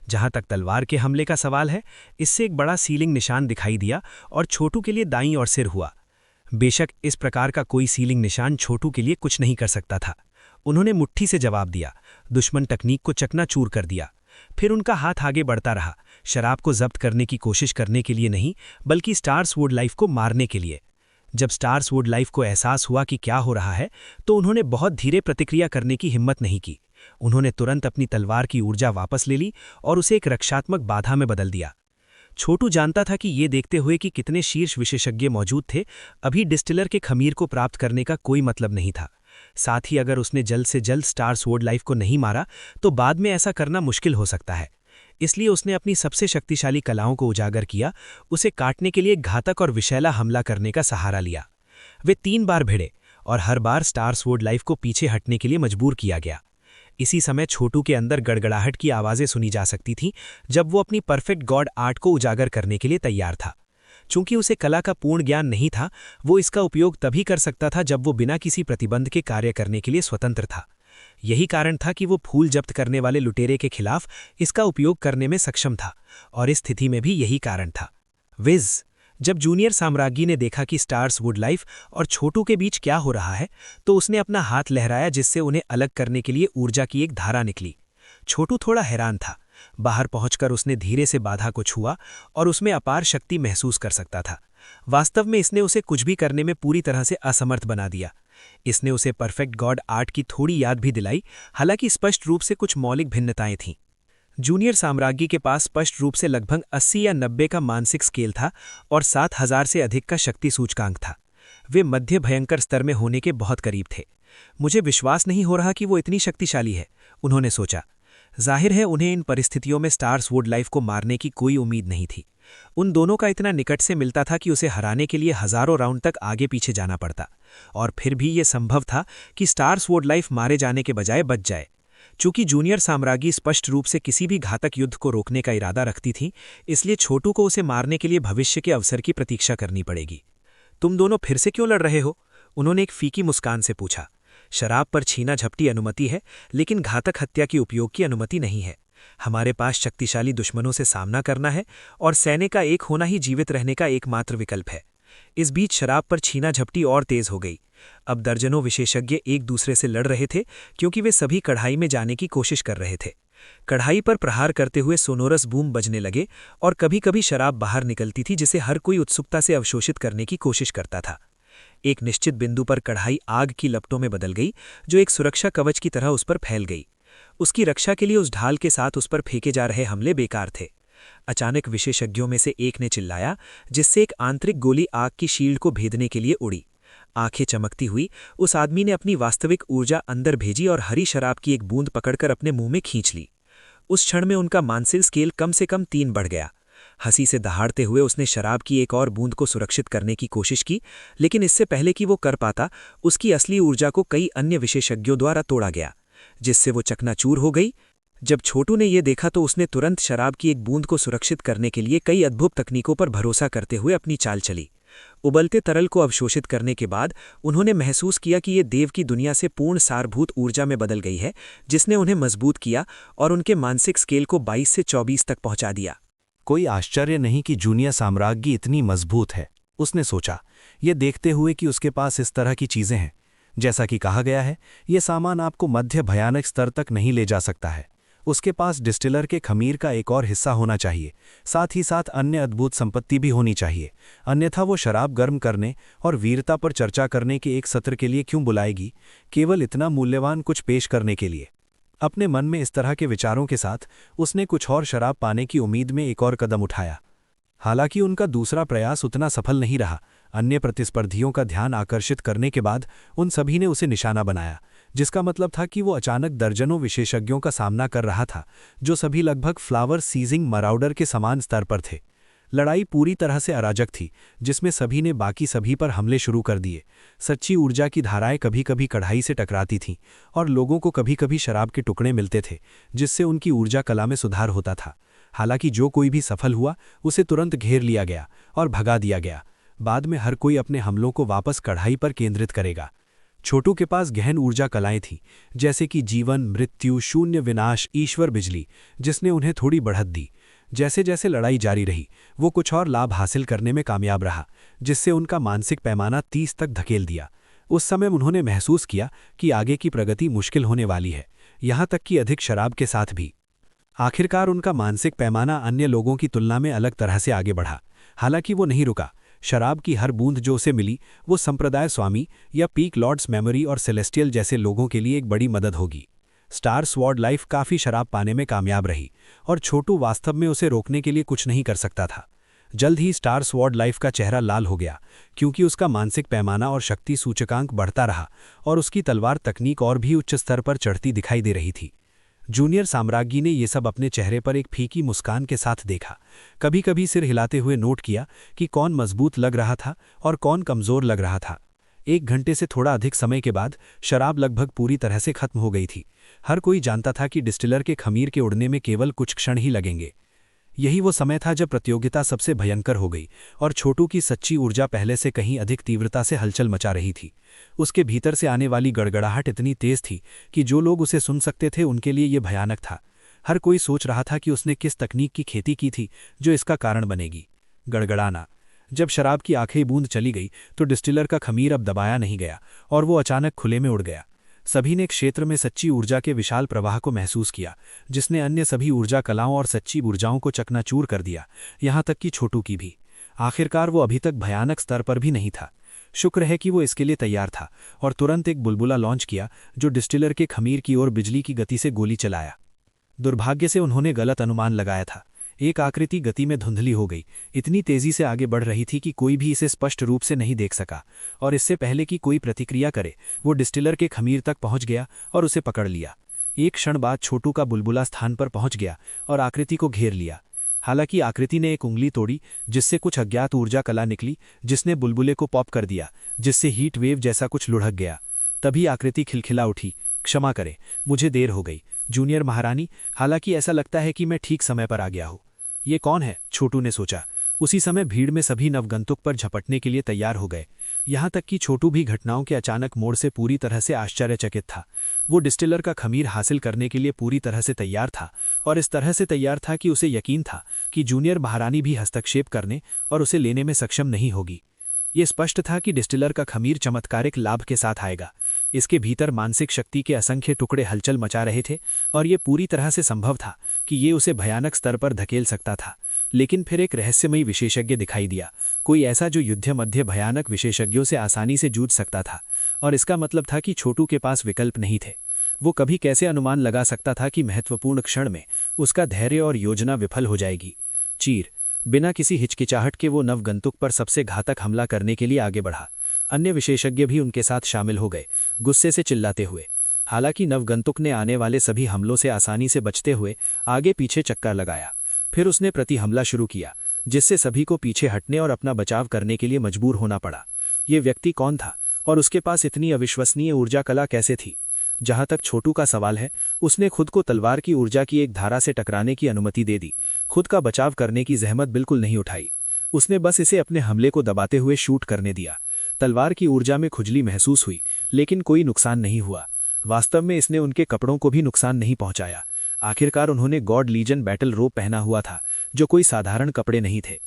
जहां तक तलवार के हमले का सवाल है, इससे एक बड़ा सीलिंग निशान दिखाई दिया और छोटू के लिए दाईं ओर सिर हुआ। बेशक इस प्रकार का कोई सीलिंग निशान छोटू के लिए कुछ नहीं कर सकता था। उन्होंने मुट्ठी से जवाब दिया, दुश्मन तकनीक को चकनाचूर कर दिया। फिर उनका हाथ आगे बढ़ता रहा, शराब को जब्त करने की कोशिश करने के लिए नहीं, बल्कि स्टार्स वुड लाइफ को मारने के लिए। जब स्टार्स वुड लाइफ को एहसास हुआ कि क्या हो रहा है, तो उन्होंने बहुत धीरे प्रतिक्रिया करने की हिम्मत नहीं की। उन्होंने तुरंत अपनी तलवार की ऊर्जा वापस ले ली और उसे एक रक्षात्मक बाधा में बदल दिया। छोटू जानता था कि ये देखते हुए कि कितने शीर्ष विशेषज्ञ मौजूद थे, अभी डिस्टिलर के खमीर को प्राप्त करने का कोई मतलब नहीं था। साथ ही अगर उसने जल्द से जल्द स्टार्स वुड लाइफ को नहीं मारा तो बाद में ऐसा करना मुश्किल हो सकता है। इसलिए उसने अपनी सबसे शक्तिशाली कलाओं को उजागर किया, उसे काटने के लिए घातक और विषैला हमला करने का सहारा लिया। वे 3 बार भिड़े और हर बार स्टार्स वुड लाइफ को पीछे हटने के लिए मजबूर किया गया। इसी समय छोटू के अंदर गड़गड़ाहट की आवाज़ें सुनी जा सकती थीं जब वो अपनी परफेक्ट गॉड आर्ट को उजागर करने के लिए तैयार था। चूंकि उसे कला का पूर्ण ज्ञान नहीं था, वो इसका उपयोग तभी कर सकता था जब वो बिना किसी प्रतिबंध के कार्य करने के लिए स्वतंत्र था। यही कारण था कि वो फूल जब्त करने वाले लुटेरे के खिलाफ इसका उपयोग करने में सक्षम था, और इस स्थिति में भी यही कारण था। विज जब जूनियर साम्राज्ञी ने देखा कि स्टार्स वुड लाइफ और छोटू के बीच क्या हो रहा है, तो उसने अपना हाथ लहराया, जिससे उन्हें अलग करने के लिए ऊर्जा की एक धारा निकली। छोटू थोड़ा हैरान था। बाहर पहुंचकर उसने धीरे से बाधा को छुआ और उसमें अपार शक्ति महसूस कर सकता था। वास्तव में इसने उसे कुछ भी करने में पूरी तरह से असमर्थ बना दिया। इसने उसे परफेक्ट गॉड आर्ट की थोड़ी याद भी दिलाई, हालांकि स्पष्ट रूप से कुछ मौलिक भिन्नताएं थीं। जूनियर साम्राज्ञी के पास स्पष्ट रूप से लगभग 80 या 90 का मानसिक स्केल था और 7000 से अधिक का शक्ति सूचकांक था। वे मध्य भयंकर स्तर में होने के बहुत करीब थे। मुझे विश्वास नहीं हो रहा कि वो इतनी शक्तिशाली है, उन्होंने सोचा। जाहिर है उन्हें इन परिस्थितियों में स्टार्स वुड लाइफ को मारने की कोई उम्मीद नहीं थी। उन दोनों का इतना निकट से मिलता था कि उसे हराने के लिए हजारों राउंड तक आगे पीछे जाना पड़ता, और फिर भी ये संभव था कि स्टार्स वुड लाइफ मारे जाने के बजाय बच जाए। चूंकि जूनियर साम्राज्ञी स्पष्ट रूप से किसी भी घातक युद्ध को रोकने का इरादा रखती थी, इसलिए छोटू को उसे मारने के लिए भविष्य के अवसर की प्रतीक्षा करनी पड़ेगी। तुम दोनों फिर से क्यों लड़ रहे हो? उन्होंने एक फीकी मुस्कान से पूछा। शराब पर छीना झपटी अनुमति है, लेकिन घातक हत्या के उपयोग की अनुमति नहीं है। हमारे पास शक्तिशाली दुश्मनों से सामना करना है और सैन्य का एक होना ही जीवित रहने का एकमात्र विकल्प है। इस बीच शराब पर छीना झपटी और तेज हो गई। अब दर्जनों विशेषज्ञ एक दूसरे से लड़ रहे थे, क्योंकि वे सभी कढ़ाई में जाने की कोशिश कर रहे थे। कढ़ाई पर प्रहार करते हुए सोनोरस बूम बजने लगे और कभी कभी शराब बाहर निकलती थी, जिसे हर कोई उत्सुकता से अवशोषित करने की कोशिश करता था। एक निश्चित बिंदु पर कढ़ाई आग की लपटों में बदल गई, जो एक सुरक्षा कवच की तरह उस पर फैल गई। उसकी रक्षा के लिए उस ढाल के साथ उस पर फेंके जा रहे हमले बेकार थे। अचानक विशेषज्ञों में से एक ने चिल्लाया, जिससे एक आंतरिक गोली आग की शील्ड को भेदने के लिए उड़ी। आंखें चमकती हुई उस आदमी ने अपनी वास्तविक ऊर्जा अंदर भेजी और हरी शराब की एक बूंद पकड़कर अपने मुंह में खींच ली। उस क्षण में उनका मानसिक स्केल कम से कम 3 बढ़ गया। हंसी से दहाड़ते हुए उसने शराब की एक और बूंद को सुरक्षित करने की कोशिश की, लेकिन इससे पहले कि वो कर पाता, उसकी असली ऊर्जा को कई अन्य विशेषज्ञों द्वारा तोड़ा गया, जिससे वो चकनाचूर हो गई। जब छोटू ने यह देखा तो उसने तुरंत शराब की एक बूंद को सुरक्षित करने के लिए कई अद्भुत तकनीकों पर भरोसा करते हुए अपनी चाल चली। उबलते तरल को अवशोषित करने के बाद उन्होंने महसूस किया कि ये देव की दुनिया से पूर्ण सारभूत ऊर्जा में बदल गई है, जिसने उन्हें मजबूत किया और उनके मानसिक स्केल को 22 से 24 तक पहुंचा दिया। कोई आश्चर्य नहीं कि जूनियर साम्राज्ञी इतनी मजबूत है, उसने सोचा, ये देखते हुए कि उसके पास इस तरह की चीजें हैं। जैसा कि कहा गया है, ये सामान आपको मध्य भयानक स्तर तक नहीं ले जा सकता है। उसके पास डिस्टिलर के खमीर का एक और हिस्सा होना चाहिए, साथ ही साथ अन्य अद्भुत संपत्ति भी होनी चाहिए, अन्यथा वो शराब गर्म करने और वीरता पर चर्चा करने के एक सत्र के लिए क्यों बुलाएगी, केवल इतना मूल्यवान कुछ पेश करने के लिए। अपने मन में इस तरह के विचारों के साथ उसने कुछ और शराब पाने की उम्मीद में एक और कदम उठाया। हालांकि उनका दूसरा प्रयास उतना सफल नहीं रहा। अन्य प्रतिस्पर्धियों का ध्यान आकर्षित करने के बाद उन सभी ने उसे निशाना बनाया, जिसका मतलब था कि वो अचानक दर्जनों विशेषज्ञों का सामना कर रहा था, जो सभी लगभग फ्लावर सीजिंग मराउडर के समान स्तर पर थे। लड़ाई पूरी तरह से अराजक थी, जिसमें सभी ने बाकी सभी पर हमले शुरू कर दिए। सच्ची ऊर्जा की धाराएं कभी कभी कढ़ाई से टकराती थीं और लोगों को कभी कभी शराब के टुकड़े मिलते थे, जिससे उनकी ऊर्जा कला में सुधार होता था। हालांकि जो कोई भी सफल हुआ उसे तुरंत घेर लिया गया और भगा दिया गया। बाद में हर कोई अपने हमलों को वापस कढ़ाई पर केंद्रित करेगा। छोटू के पास गहन ऊर्जा कलाएं थीं, जैसे कि जीवन, मृत्यु, शून्य, विनाश, ईश्वर, बिजली, जिसने उन्हें थोड़ी बढ़त दी। जैसे जैसे लड़ाई जारी रही, वो कुछ और लाभ हासिल करने में कामयाब रहा, जिससे उनका मानसिक पैमाना 30 तक धकेल दिया। उस समय उन्होंने महसूस किया कि आगे की प्रगति मुश्किल होने वाली है, यहाँ तक कि अधिक शराब के साथ भी। आखिरकार उनका मानसिक पैमाना अन्य लोगों की तुलना में अलग तरह से आगे बढ़ा। हालांकि वो नहीं रुका। शराब की हर बूंद जो उसे मिली वो संप्रदाय स्वामी या पीक लॉर्ड्स मेमोरी और सेलेस्टियल जैसे लोगों के लिए एक बड़ी मदद होगी। स्टार स्वॉर्ड लाइफ काफ़ी शराब पाने में कामयाब रही और छोटू वास्तव में उसे रोकने के लिए कुछ नहीं कर सकता था। जल्द ही स्टार स्वॉर्ड लाइफ का चेहरा लाल हो गया, क्योंकि उसका मानसिक पैमाना और शक्ति सूचकांक बढ़ता रहा और उसकी तलवार तकनीक और भी उच्च स्तर पर चढ़ती दिखाई दे रही थी। जूनियर साम्राज्ञी ने ये सब अपने चेहरे पर एक फीकी मुस्कान के साथ देखा। कभी कभी सिर हिलाते हुए नोट किया कि कौन मजबूत लग रहा था और कौन कमजोर लग रहा था। 1 घंटे से थोड़ा अधिक समय के बाद शराब लगभग पूरी तरह से खत्म हो गई थी। हर कोई जानता था कि डिस्टिलर के खमीर के उड़ने में केवल कुछ क्षण ही लगेंगे। यही वो समय था जब प्रतियोगिता सबसे भयंकर हो गई और छोटू की सच्ची ऊर्जा पहले से कहीं अधिक तीव्रता से हलचल मचा रही थी। उसके भीतर से आने वाली गड़गड़ाहट इतनी तेज थी कि जो लोग उसे सुन सकते थे उनके लिए ये भयानक था। हर कोई सोच रहा था कि उसने किस तकनीक की खेती की थी जो इसका कारण बनेगी। गड़गड़ाना। जब शराब की आखिरी बूंद चली गई तो डिस्टिलर का खमीर अब दबाया नहीं गया और वो अचानक खुले में उड़ गया। सभी ने क्षेत्र में सच्ची ऊर्जा के विशाल प्रवाह को महसूस किया, जिसने अन्य सभी ऊर्जा कलाओं और सच्ची ऊर्जाओं को चकनाचूर कर दिया, यहाँ तक कि छोटू की भी। आखिरकार वो अभी तक भयानक स्तर पर भी नहीं था। शुक्र है कि वो इसके लिए तैयार था और तुरंत एक बुलबुला लॉन्च किया जो डिस्टिलर के खमीर की ओर बिजली की गति से गोली चलाया। दुर्भाग्य से उन्होंने गलत अनुमान लगाया था। एक आकृति गति में धुंधली हो गई, इतनी तेजी से आगे बढ़ रही थी कि कोई भी इसे स्पष्ट रूप से नहीं देख सका, और इससे पहले कि कोई प्रतिक्रिया करे वो डिस्टिलर के खमीर तक पहुंच गया और उसे पकड़ लिया। एक क्षण बाद छोटू का बुलबुला स्थान पर पहुंच गया और आकृति को घेर लिया। हालांकि आकृति ने एक उंगली तोड़ी, जिससे कुछ अज्ञात ऊर्जा कला निकली, जिसने बुलबुले को पॉप कर दिया, जिससे हीट वेव जैसा कुछ लुढ़क गया। तभी आकृति खिलखिला उठी, क्षमा करें, मुझे देर हो गई जूनियर महारानी, हालांकि ऐसा लगता है कि मैं ठीक समय पर आ गया हूँ। ये कौन है? छोटू ने सोचा। उसी समय भीड़ में सभी नवगंतुक पर झपटने के लिए तैयार हो गए। यहाँ तक कि छोटू भी घटनाओं के अचानक मोड़ से पूरी तरह से आश्चर्यचकित था। वो डिस्टिलर का खमीर हासिल करने के लिए पूरी तरह से तैयार था, और इस तरह से तैयार था कि उसे यकीन था कि जूनियर महारानी भी हस्तक्षेप करने और उसे लेने में सक्षम नहीं होगी। ये स्पष्ट था कि डिस्टिलर का खमीर चमत्कारिक लाभ के साथ आएगा। इसके भीतर मानसिक शक्ति के असंख्य टुकड़े हलचल मचा रहे थे, और ये पूरी तरह से संभव था कि ये उसे भयानक स्तर पर धकेल सकता था। लेकिन फिर एक रहस्यमयी विशेषज्ञ दिखाई दिया, कोई ऐसा जो युद्ध मध्य भयानक विशेषज्ञों से आसानी से जूझ सकता था। और इसका मतलब था कि छोटू के पास विकल्प नहीं थे। वो कभी कैसे अनुमान लगा सकता था कि महत्वपूर्ण क्षण में उसका धैर्य और योजना विफल हो जाएगी। चीर बिना किसी हिचकिचाहट के वो नवगंतुक पर सबसे घातक हमला करने के लिए आगे बढ़ा। अन्य विशेषज्ञ भी उनके साथ शामिल हो गए, गुस्से से चिल्लाते हुए। हालांकि नवगंतुक ने आने वाले सभी हमलों से आसानी से बचते हुए आगे पीछे चक्कर लगाया। फिर उसने प्रति हमला शुरू किया, जिससे सभी को पीछे हटने और अपना बचाव करने के लिए मजबूर होना पड़ा। ये व्यक्ति कौन था और उसके पास इतनी अविश्वसनीय ऊर्जा कला कैसे थी? जहां तक छोटू का सवाल है, उसने खुद को तलवार की ऊर्जा की एक धारा से टकराने की अनुमति दे दी। खुद का बचाव करने की जहमत बिल्कुल नहीं उठाई। उसने बस इसे अपने हमले को दबाते हुए शूट करने दिया। तलवार की ऊर्जा में खुजली महसूस हुई, लेकिन कोई नुकसान नहीं हुआ। वास्तव में इसने उनके कपड़ों को भी नुकसान नहीं पहुंचाया। आखिरकार उन्होंने गॉड लीजन बैटल रोब पहना हुआ था, जो कोई साधारण कपड़े नहीं थे।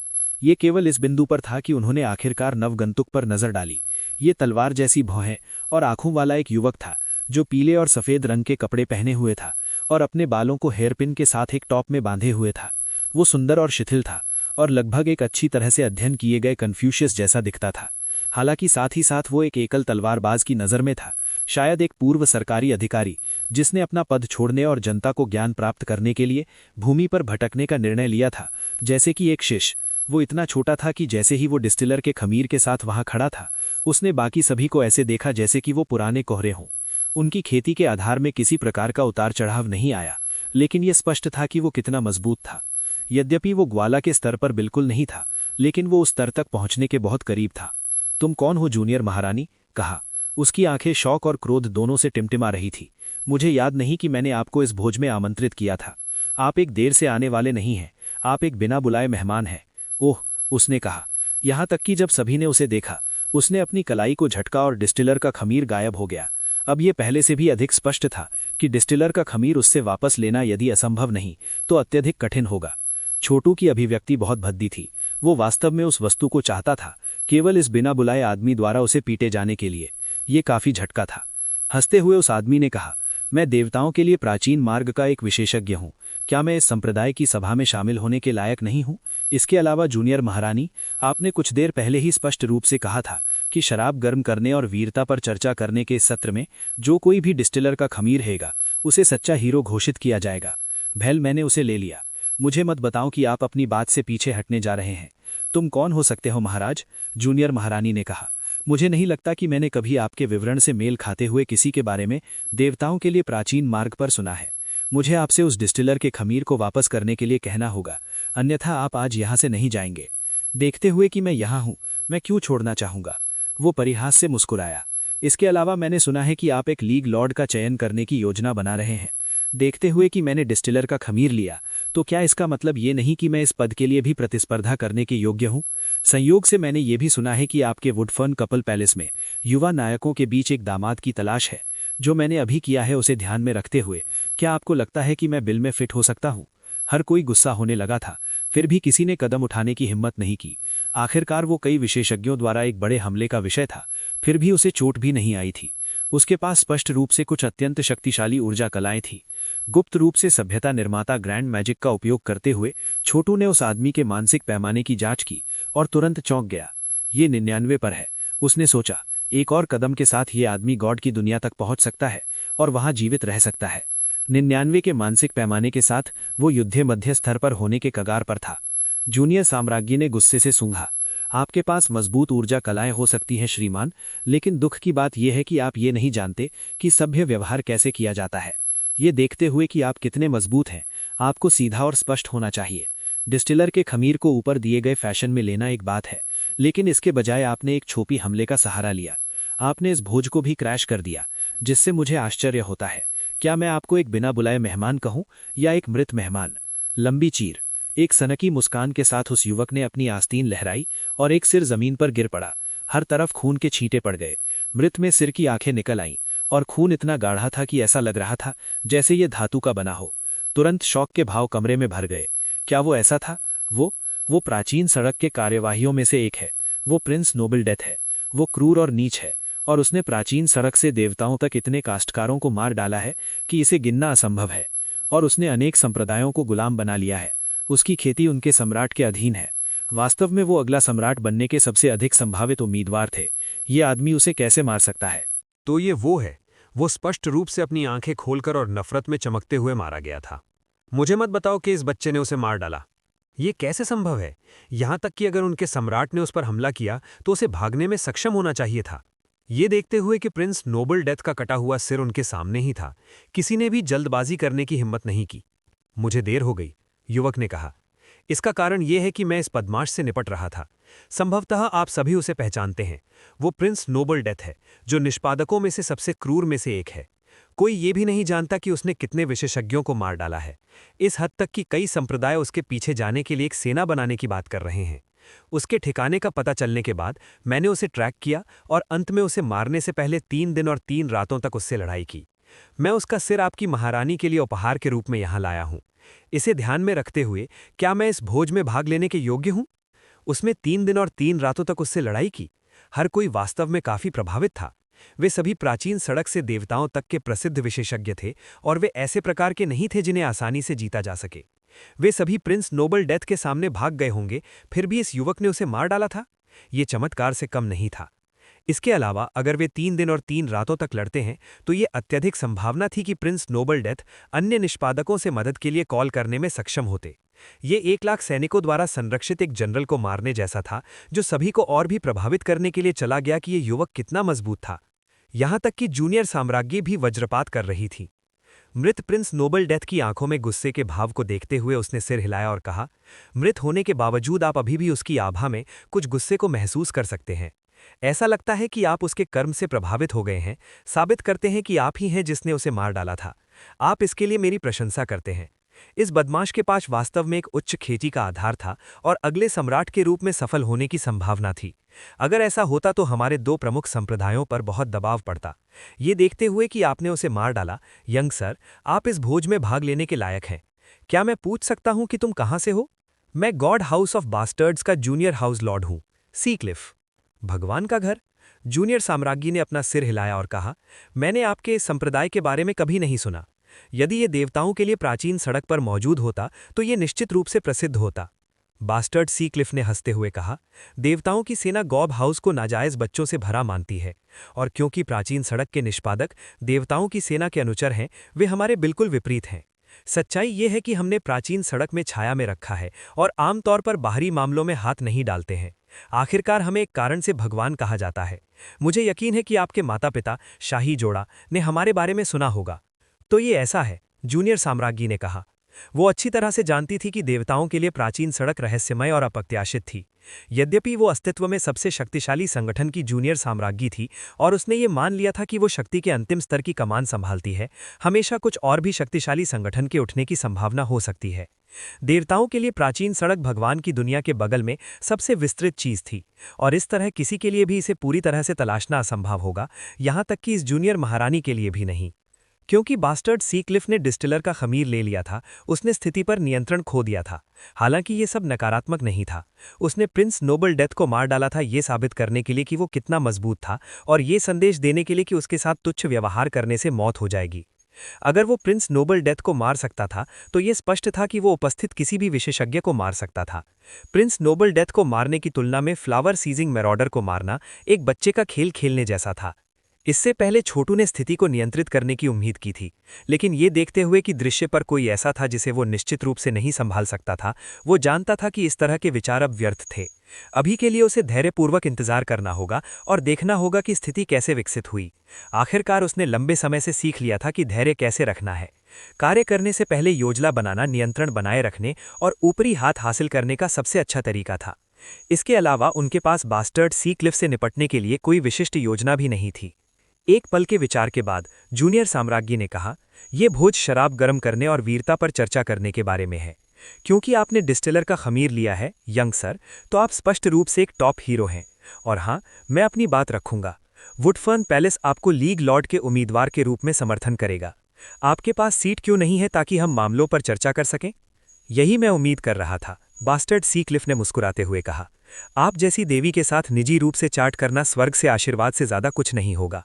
ये केवल इस बिंदु पर था कि उन्होंने आखिरकार नवगंतुक पर नजर डाली। ये तलवार जैसी भौहें और आंखों वाला एक युवक था, जो पीले और सफेद रंग के कपड़े पहने हुए था और अपने बालों को हेयरपिन के साथ एक टॉप में बांधे हुए था। वो सुंदर और शिथिल था और लगभग एक अच्छी तरह से अध्ययन किए गए कन्फ्यूशियस जैसा दिखता था। हालांकि साथ ही साथ वो एक एकल तलवारबाज की नज़र में था, शायद एक पूर्व सरकारी अधिकारी जिसने अपना पद छोड़ने और जनता को ज्ञान प्राप्त करने के लिए भूमि पर भटकने का निर्णय लिया था। जैसे कि एक शिष्य, वो इतना छोटा था कि जैसे ही वो डिस्टिलर के खमीर के साथ वहां खड़ा था, उसने बाकी सभी को ऐसे देखा जैसे कि वो पुराने कोहरे हों। उनकी खेती के आधार में किसी प्रकार का उतार चढ़ाव नहीं आया, लेकिन यह स्पष्ट था कि वो कितना मजबूत था। यद्यपि वो ग्वाला के स्तर पर बिल्कुल नहीं था, लेकिन वो उस स्तर तक पहुंचने के बहुत करीब था। तुम कौन हो जूनियर महारानी? कहा। उसकी आंखें शौक और क्रोध दोनों से टिमटिमा रही थी। मुझे याद नहीं कि मैंने आपको इस भोज में आमंत्रित किया था। आप एक देर से आने वाले नहीं हैं, आप एक बिना बुलाए मेहमान हैं। ओह, उसने कहा। यहां तक कि जब सभी ने उसे देखा, उसने अपनी कलाई को झटका और डिस्टिलर का खमीर गायब हो गया। अब ये पहले से भी अधिक स्पष्ट था कि डिस्टिलर का खमीर उससे वापस लेना यदि असंभव नहीं तो अत्यधिक कठिन होगा। छोटू की अभिव्यक्ति बहुत भद्दी थी। वो वास्तव में उस वस्तु को चाहता था, केवल इस बिना बुलाए आदमी द्वारा उसे पीटे जाने के लिए। ये काफी झटका था। हंसते हुए उस आदमी ने कहा, मैं देवताओं के लिए प्राचीन मार्ग का एक विशेषज्ञ हूँ। क्या मैं इस संप्रदाय की सभा में शामिल होने के लायक नहीं हूँ? इसके अलावा जूनियर महारानी, आपने कुछ देर पहले ही स्पष्ट रूप से कहा था कि शराब गर्म करने और वीरता पर चर्चा करने के इस सत्र में जो कोई भी डिस्टिलर का खमीर हैगा, उसे सच्चा हीरो घोषित किया जाएगा। भैल, मैंने उसे ले लिया। मुझे मत बताओ कि आप अपनी बात से पीछे हटने जा रहे हैं। तुम कौन हो सकते हो महाराज? जूनियर महारानी ने कहा। मुझे नहीं लगता कि मैंने कभी आपके विवरण से मेल खाते हुए किसी के बारे में देवताओं के लिए प्राचीन मार्ग पर सुना है। मुझे आपसे उस डिस्टिलर के खमीर को वापस करने के लिए कहना होगा, अन्यथा आप आज यहाँ से नहीं जाएंगे। देखते हुए कि मैं यहाँ हूँ, मैं क्यों छोड़ना चाहूँगा? वो परिहास से मुस्कुराया। इसके अलावा मैंने सुना है कि आप एक लीग लॉर्ड का चयन करने की योजना बना रहे हैं। देखते हुए कि मैंने डिस्टिलर का खमीर लिया, तो क्या इसका मतलब ये नहीं कि मैं इस पद के लिए भी प्रतिस्पर्धा करने के योग्य हूँ? संयोग से मैंने ये भी सुना है कि आपके वुडफर्न कपल पैलेस में युवा नायकों के बीच एक दामाद की तलाश है। जो मैंने अभी किया है उसे ध्यान में रखते हुए क्या आपको लगता है कि मैं बिल में फिट हो सकता हूँ? हर कोई गुस्सा होने लगा था, फिर भी किसी ने कदम उठाने की हिम्मत नहीं की। आखिरकार वो कई विशेषज्ञों द्वारा एक बड़े हमले का विषय था, फिर भी उसे चोट भी नहीं आई थी। उसके पास स्पष्ट रूप से कुछ अत्यंत शक्तिशाली ऊर्जा कलाएं थी। गुप्त रूप से सभ्यता निर्माता ग्रैंड मैजिक का उपयोग करते हुए छोटू ने उस आदमी के मानसिक पैमाने की जांच की और तुरंत चौंक गया। ये 99 पर है, उसने सोचा। एक और कदम के साथ ये आदमी गॉड की दुनिया तक पहुंच सकता है और वहां जीवित रह सकता है। 99 के मानसिक पैमाने के साथ वो युद्ध मध्य स्तर पर होने के कगार पर था। जूनियर साम्राज्ञी ने गुस्से से सूंघा। आपके पास मजबूत ऊर्जा कलाएं हो सकती हैं श्रीमान, लेकिन दुख की बात यह है कि आप ये नहीं जानते कि सभ्य व्यवहार कैसे किया जाता है। ये देखते हुए कि आप कितने मजबूत हैं, आपको सीधा और स्पष्ट होना चाहिए। डिस्टिलर के खमीर को ऊपर दिए गए फैशन में लेना एक बात है, लेकिन इसके बजाय आपने एक छोपी हमले का सहारा लिया। आपने इस भोज को भी क्रैश कर दिया, जिससे मुझे आश्चर्य होता है। क्या मैं आपको एक बिना बुलाए मेहमान कहूं या एक मृत मेहमान? लंबी चीर। एक सनकी मुस्कान के साथ उस युवक ने अपनी आस्तीन लहराई और एक सिर जमीन पर गिर पड़ा। हर तरफ खून के छींटे पड़ गए। मृत में सिर की आंखें निकल आईं और खून इतना गाढ़ा था कि ऐसा लग रहा था जैसे ये धातु का बना हो। तुरंत शौक के भाव कमरे में भर गए। क्या वो ऐसा था? वो प्राचीन सड़क के कार्यवाहियों में से एक है। वो प्रिंस नोबल डेथ है। वो क्रूर और नीच है और उसने प्राचीन सड़क से देवताओं तक इतने काश्तकारों को मार डाला है कि इसे गिनना असंभव है। और उसने अनेक संप्रदायों को गुलाम बना लिया है। उसकी खेती उनके सम्राट के अधीन है। वास्तव में वो अगला सम्राट बनने के सबसे अधिक संभावित उम्मीदवार थे। ये आदमी उसे कैसे मार सकता है? तो ये वो है। वो स्पष्ट रूप से अपनी आंखें खोलकर और नफरत में चमकते हुए मारा गया था। मुझे मत बताओ कि इस बच्चे ने उसे मार डाला। ये कैसे संभव है? यहां तक कि अगर उनके सम्राट ने उस पर हमला किया तो उसे भागने में सक्षम होना चाहिए था। ये देखते हुए कि प्रिंस नोबल डेथ का कटा हुआ सिर उनके सामने ही था, किसी ने भी जल्दबाजी करने की हिम्मत नहीं की। मुझे देर हो गई, युवक ने कहा। इसका कारण यह है कि मैं इस बदमाश से निपट रहा था। संभवतः आप सभी उसे पहचानते हैं। वो प्रिंस नोबल डेथ है, जो निष्पादकों में से सबसे क्रूर में से एक है। कोई ये भी नहीं जानता कि उसने कितने विशेषज्ञों को मार डाला है। इस हद तक कि कई संप्रदाय उसके पीछे जाने के लिए एक सेना बनाने की बात कर रहे हैं। उसके ठिकाने का पता चलने के बाद मैंने उसे ट्रैक किया और अंत में उसे मारने से पहले 3 दिन और 3 रातों तक उससे लड़ाई की। मैं उसका सिर आपकी महारानी के लिए उपहार के रूप में यहाँ लाया हूँ। इसे ध्यान में रखते हुए क्या मैं इस भोज में भाग लेने के योग्य हूँ? उसमें 3 दिन और 3 रातों तक उससे लड़ाई की। हर कोई वास्तव में काफी प्रभावित था। वे सभी प्राचीन सड़क से देवताओं तक के प्रसिद्ध विशेषज्ञ थे और वे ऐसे प्रकार के नहीं थे जिन्हें आसानी से जीता जा सके। वे सभी प्रिंस नोबल डेथ के सामने भाग गए होंगे, फिर भी इस युवक ने उसे मार डाला था। ये चमत्कार से कम नहीं था। इसके अलावा अगर वे 3 दिन और 3 रातों तक लड़ते हैं तो ये अत्यधिक संभावना थी कि प्रिंस नोबल डेथ अन्य निष्पादकों से मदद के लिए कॉल करने में सक्षम होते। ये 1 लाख सैनिकों द्वारा संरक्षित एक जनरल को मारने जैसा था, जो सभी को और भी प्रभावित करने के लिए चला गया कि ये युवक कितना मजबूत था। यहां तक कि जूनियर साम्राज्ञी भी वज्रपात कर रही थी। मृत प्रिंस नोबल डेथ की आंखों में गुस्से के भाव को देखते हुए उसने सिर हिलाया और कहा, मृत होने के बावजूद आप अभी भी उसकी आभा में कुछ गुस्से को महसूस कर सकते हैं। ऐसा लगता है कि आप उसके कर्म से प्रभावित हो गए हैं, साबित करते हैं कि आप ही हैं जिसने उसे मार डाला था। आप इसके लिए मेरी प्रशंसा करते हैं। इस बदमाश के पास वास्तव में एक उच्च खेती का आधार था और अगले सम्राट के रूप में सफल होने की संभावना थी। अगर ऐसा होता तो हमारे 2 प्रमुख संप्रदायों पर बहुत दबाव पड़ता। ये देखते हुए कि आपने उसे मार डाला, यंग सर, आप इस भोज में भाग लेने के लायक हैं। क्या मैं पूछ सकता हूं कि तुम कहां से हो? मैं गॉड हाउस ऑफ बास्टर्ड्स का जूनियर हाउस लॉर्ड हूं, सीक्लिफ। भगवान का घर? जूनियर साम्राज्ञी ने अपना सिर हिलाया और कहा, मैंने आपके इस संप्रदाय के बारे में कभी नहीं सुना। यदि ये देवताओं के लिए प्राचीन सड़क पर मौजूद होता तो ये निश्चित रूप से प्रसिद्ध होता। बास्टर्ड सीक्लिफ ने हंसते हुए कहा, देवताओं की सेना गॉब हाउस को नाजायज बच्चों से भरा मानती है, और क्योंकि प्राचीन सड़क के निष्पादक देवताओं की सेना के अनुचर हैं, वे हमारे बिल्कुल विपरीत हैं। सच्चाई ये है कि हमने प्राचीन सड़क में छाया में रखा है और आमतौर पर बाहरी मामलों में हाथ नहीं डालते हैं। आखिरकार हमें एक कारण से भगवान कहा जाता है। मुझे यकीन है कि आपके माता पिता शाही जोड़ा ने हमारे बारे में सुना होगा। तो ये ऐसा है, जूनियर साम्राज्ञी ने कहा। वो अच्छी तरह से जानती थी कि देवताओं के लिए प्राचीन सड़क रहस्यमय और अप्रत्याशित थी। यद्यपि वो अस्तित्व में सबसे शक्तिशाली संगठन की जूनियर साम्राज्ञी थी और उसने ये मान लिया था कि वो शक्ति के अंतिम स्तर की कमान संभालती है, हमेशा कुछ और भी शक्तिशाली संगठन के उठने की संभावना हो सकती है। देवताओं के लिए प्राचीन सड़क भगवान की दुनिया के बगल में सबसे विस्तृत चीज थी, और इस तरह किसी के लिए भी इसे पूरी तरह से तलाशना असंभव होगा, यहां तक कि इस जूनियर महारानी के लिए भी नहीं। क्योंकि बास्टर्ड सीक्लिफ ने डिस्टिलर का खमीर ले लिया था, उसने स्थिति पर नियंत्रण खो दिया था। हालांकि ये सब नकारात्मक नहीं था। उसने प्रिंस नोबल डेथ को मार डाला था ये साबित करने के लिए कि वो कितना मजबूत था, और ये संदेश देने के लिए कि उसके साथ तुच्छ व्यवहार करने से मौत हो जाएगी। अगर वो प्रिंस नोबल डेथ को मार सकता था तो ये स्पष्ट था कि वो उपस्थित किसी भी विशेषज्ञ को मार सकता था। प्रिंस नोबल डेथ को मारने की तुलना में फ्लावर सीजिंग मैरॉडर को मारना एक बच्चे का खेल खेलने जैसा था। इससे पहले छोटू ने स्थिति को नियंत्रित करने की उम्मीद की थी, लेकिन ये देखते हुए कि दृश्य पर कोई ऐसा था जिसे वो निश्चित रूप से नहीं संभाल सकता था, वो जानता था कि इस तरह के विचार अब व्यर्थ थे। अभी के लिए उसे धैर्यपूर्वक इंतजार करना होगा और देखना होगा कि स्थिति कैसे विकसित हुई। आखिरकार उसने लंबे समय से सीख लिया था कि धैर्य कैसे रखना है। कार्य करने से पहले योजना बनाना नियंत्रण बनाए रखने और ऊपरी हाथ हासिल करने का सबसे अच्छा तरीका था। इसके अलावा उनके पास बास्टर्ड सीक्लिफ से निपटने के लिए कोई विशिष्ट योजना भी नहीं थी। एक पल के विचार के बाद जूनियर साम्राज्ञी ने कहा, यह भोज शराब गर्म करने और वीरता पर चर्चा करने के बारे में है। क्योंकि आपने डिस्टिलर का खमीर लिया है यंग सर, तो आप स्पष्ट रूप से एक टॉप हीरो हैं। और हाँ, मैं अपनी बात रखूंगा। वुडफर्न पैलेस आपको लीग लॉर्ड के उम्मीदवार के रूप में समर्थन करेगा। आपके पास सीट क्यों नहीं है ताकि हम मामलों पर चर्चा कर सकें? यही मैं उम्मीद कर रहा था, बास्टर्ड सीक्लिफ ने मुस्कुराते हुए कहा। आप जैसी देवी के साथ निजी रूप से चाट करना स्वर्ग से आशीर्वाद से ज्यादा कुछ नहीं होगा।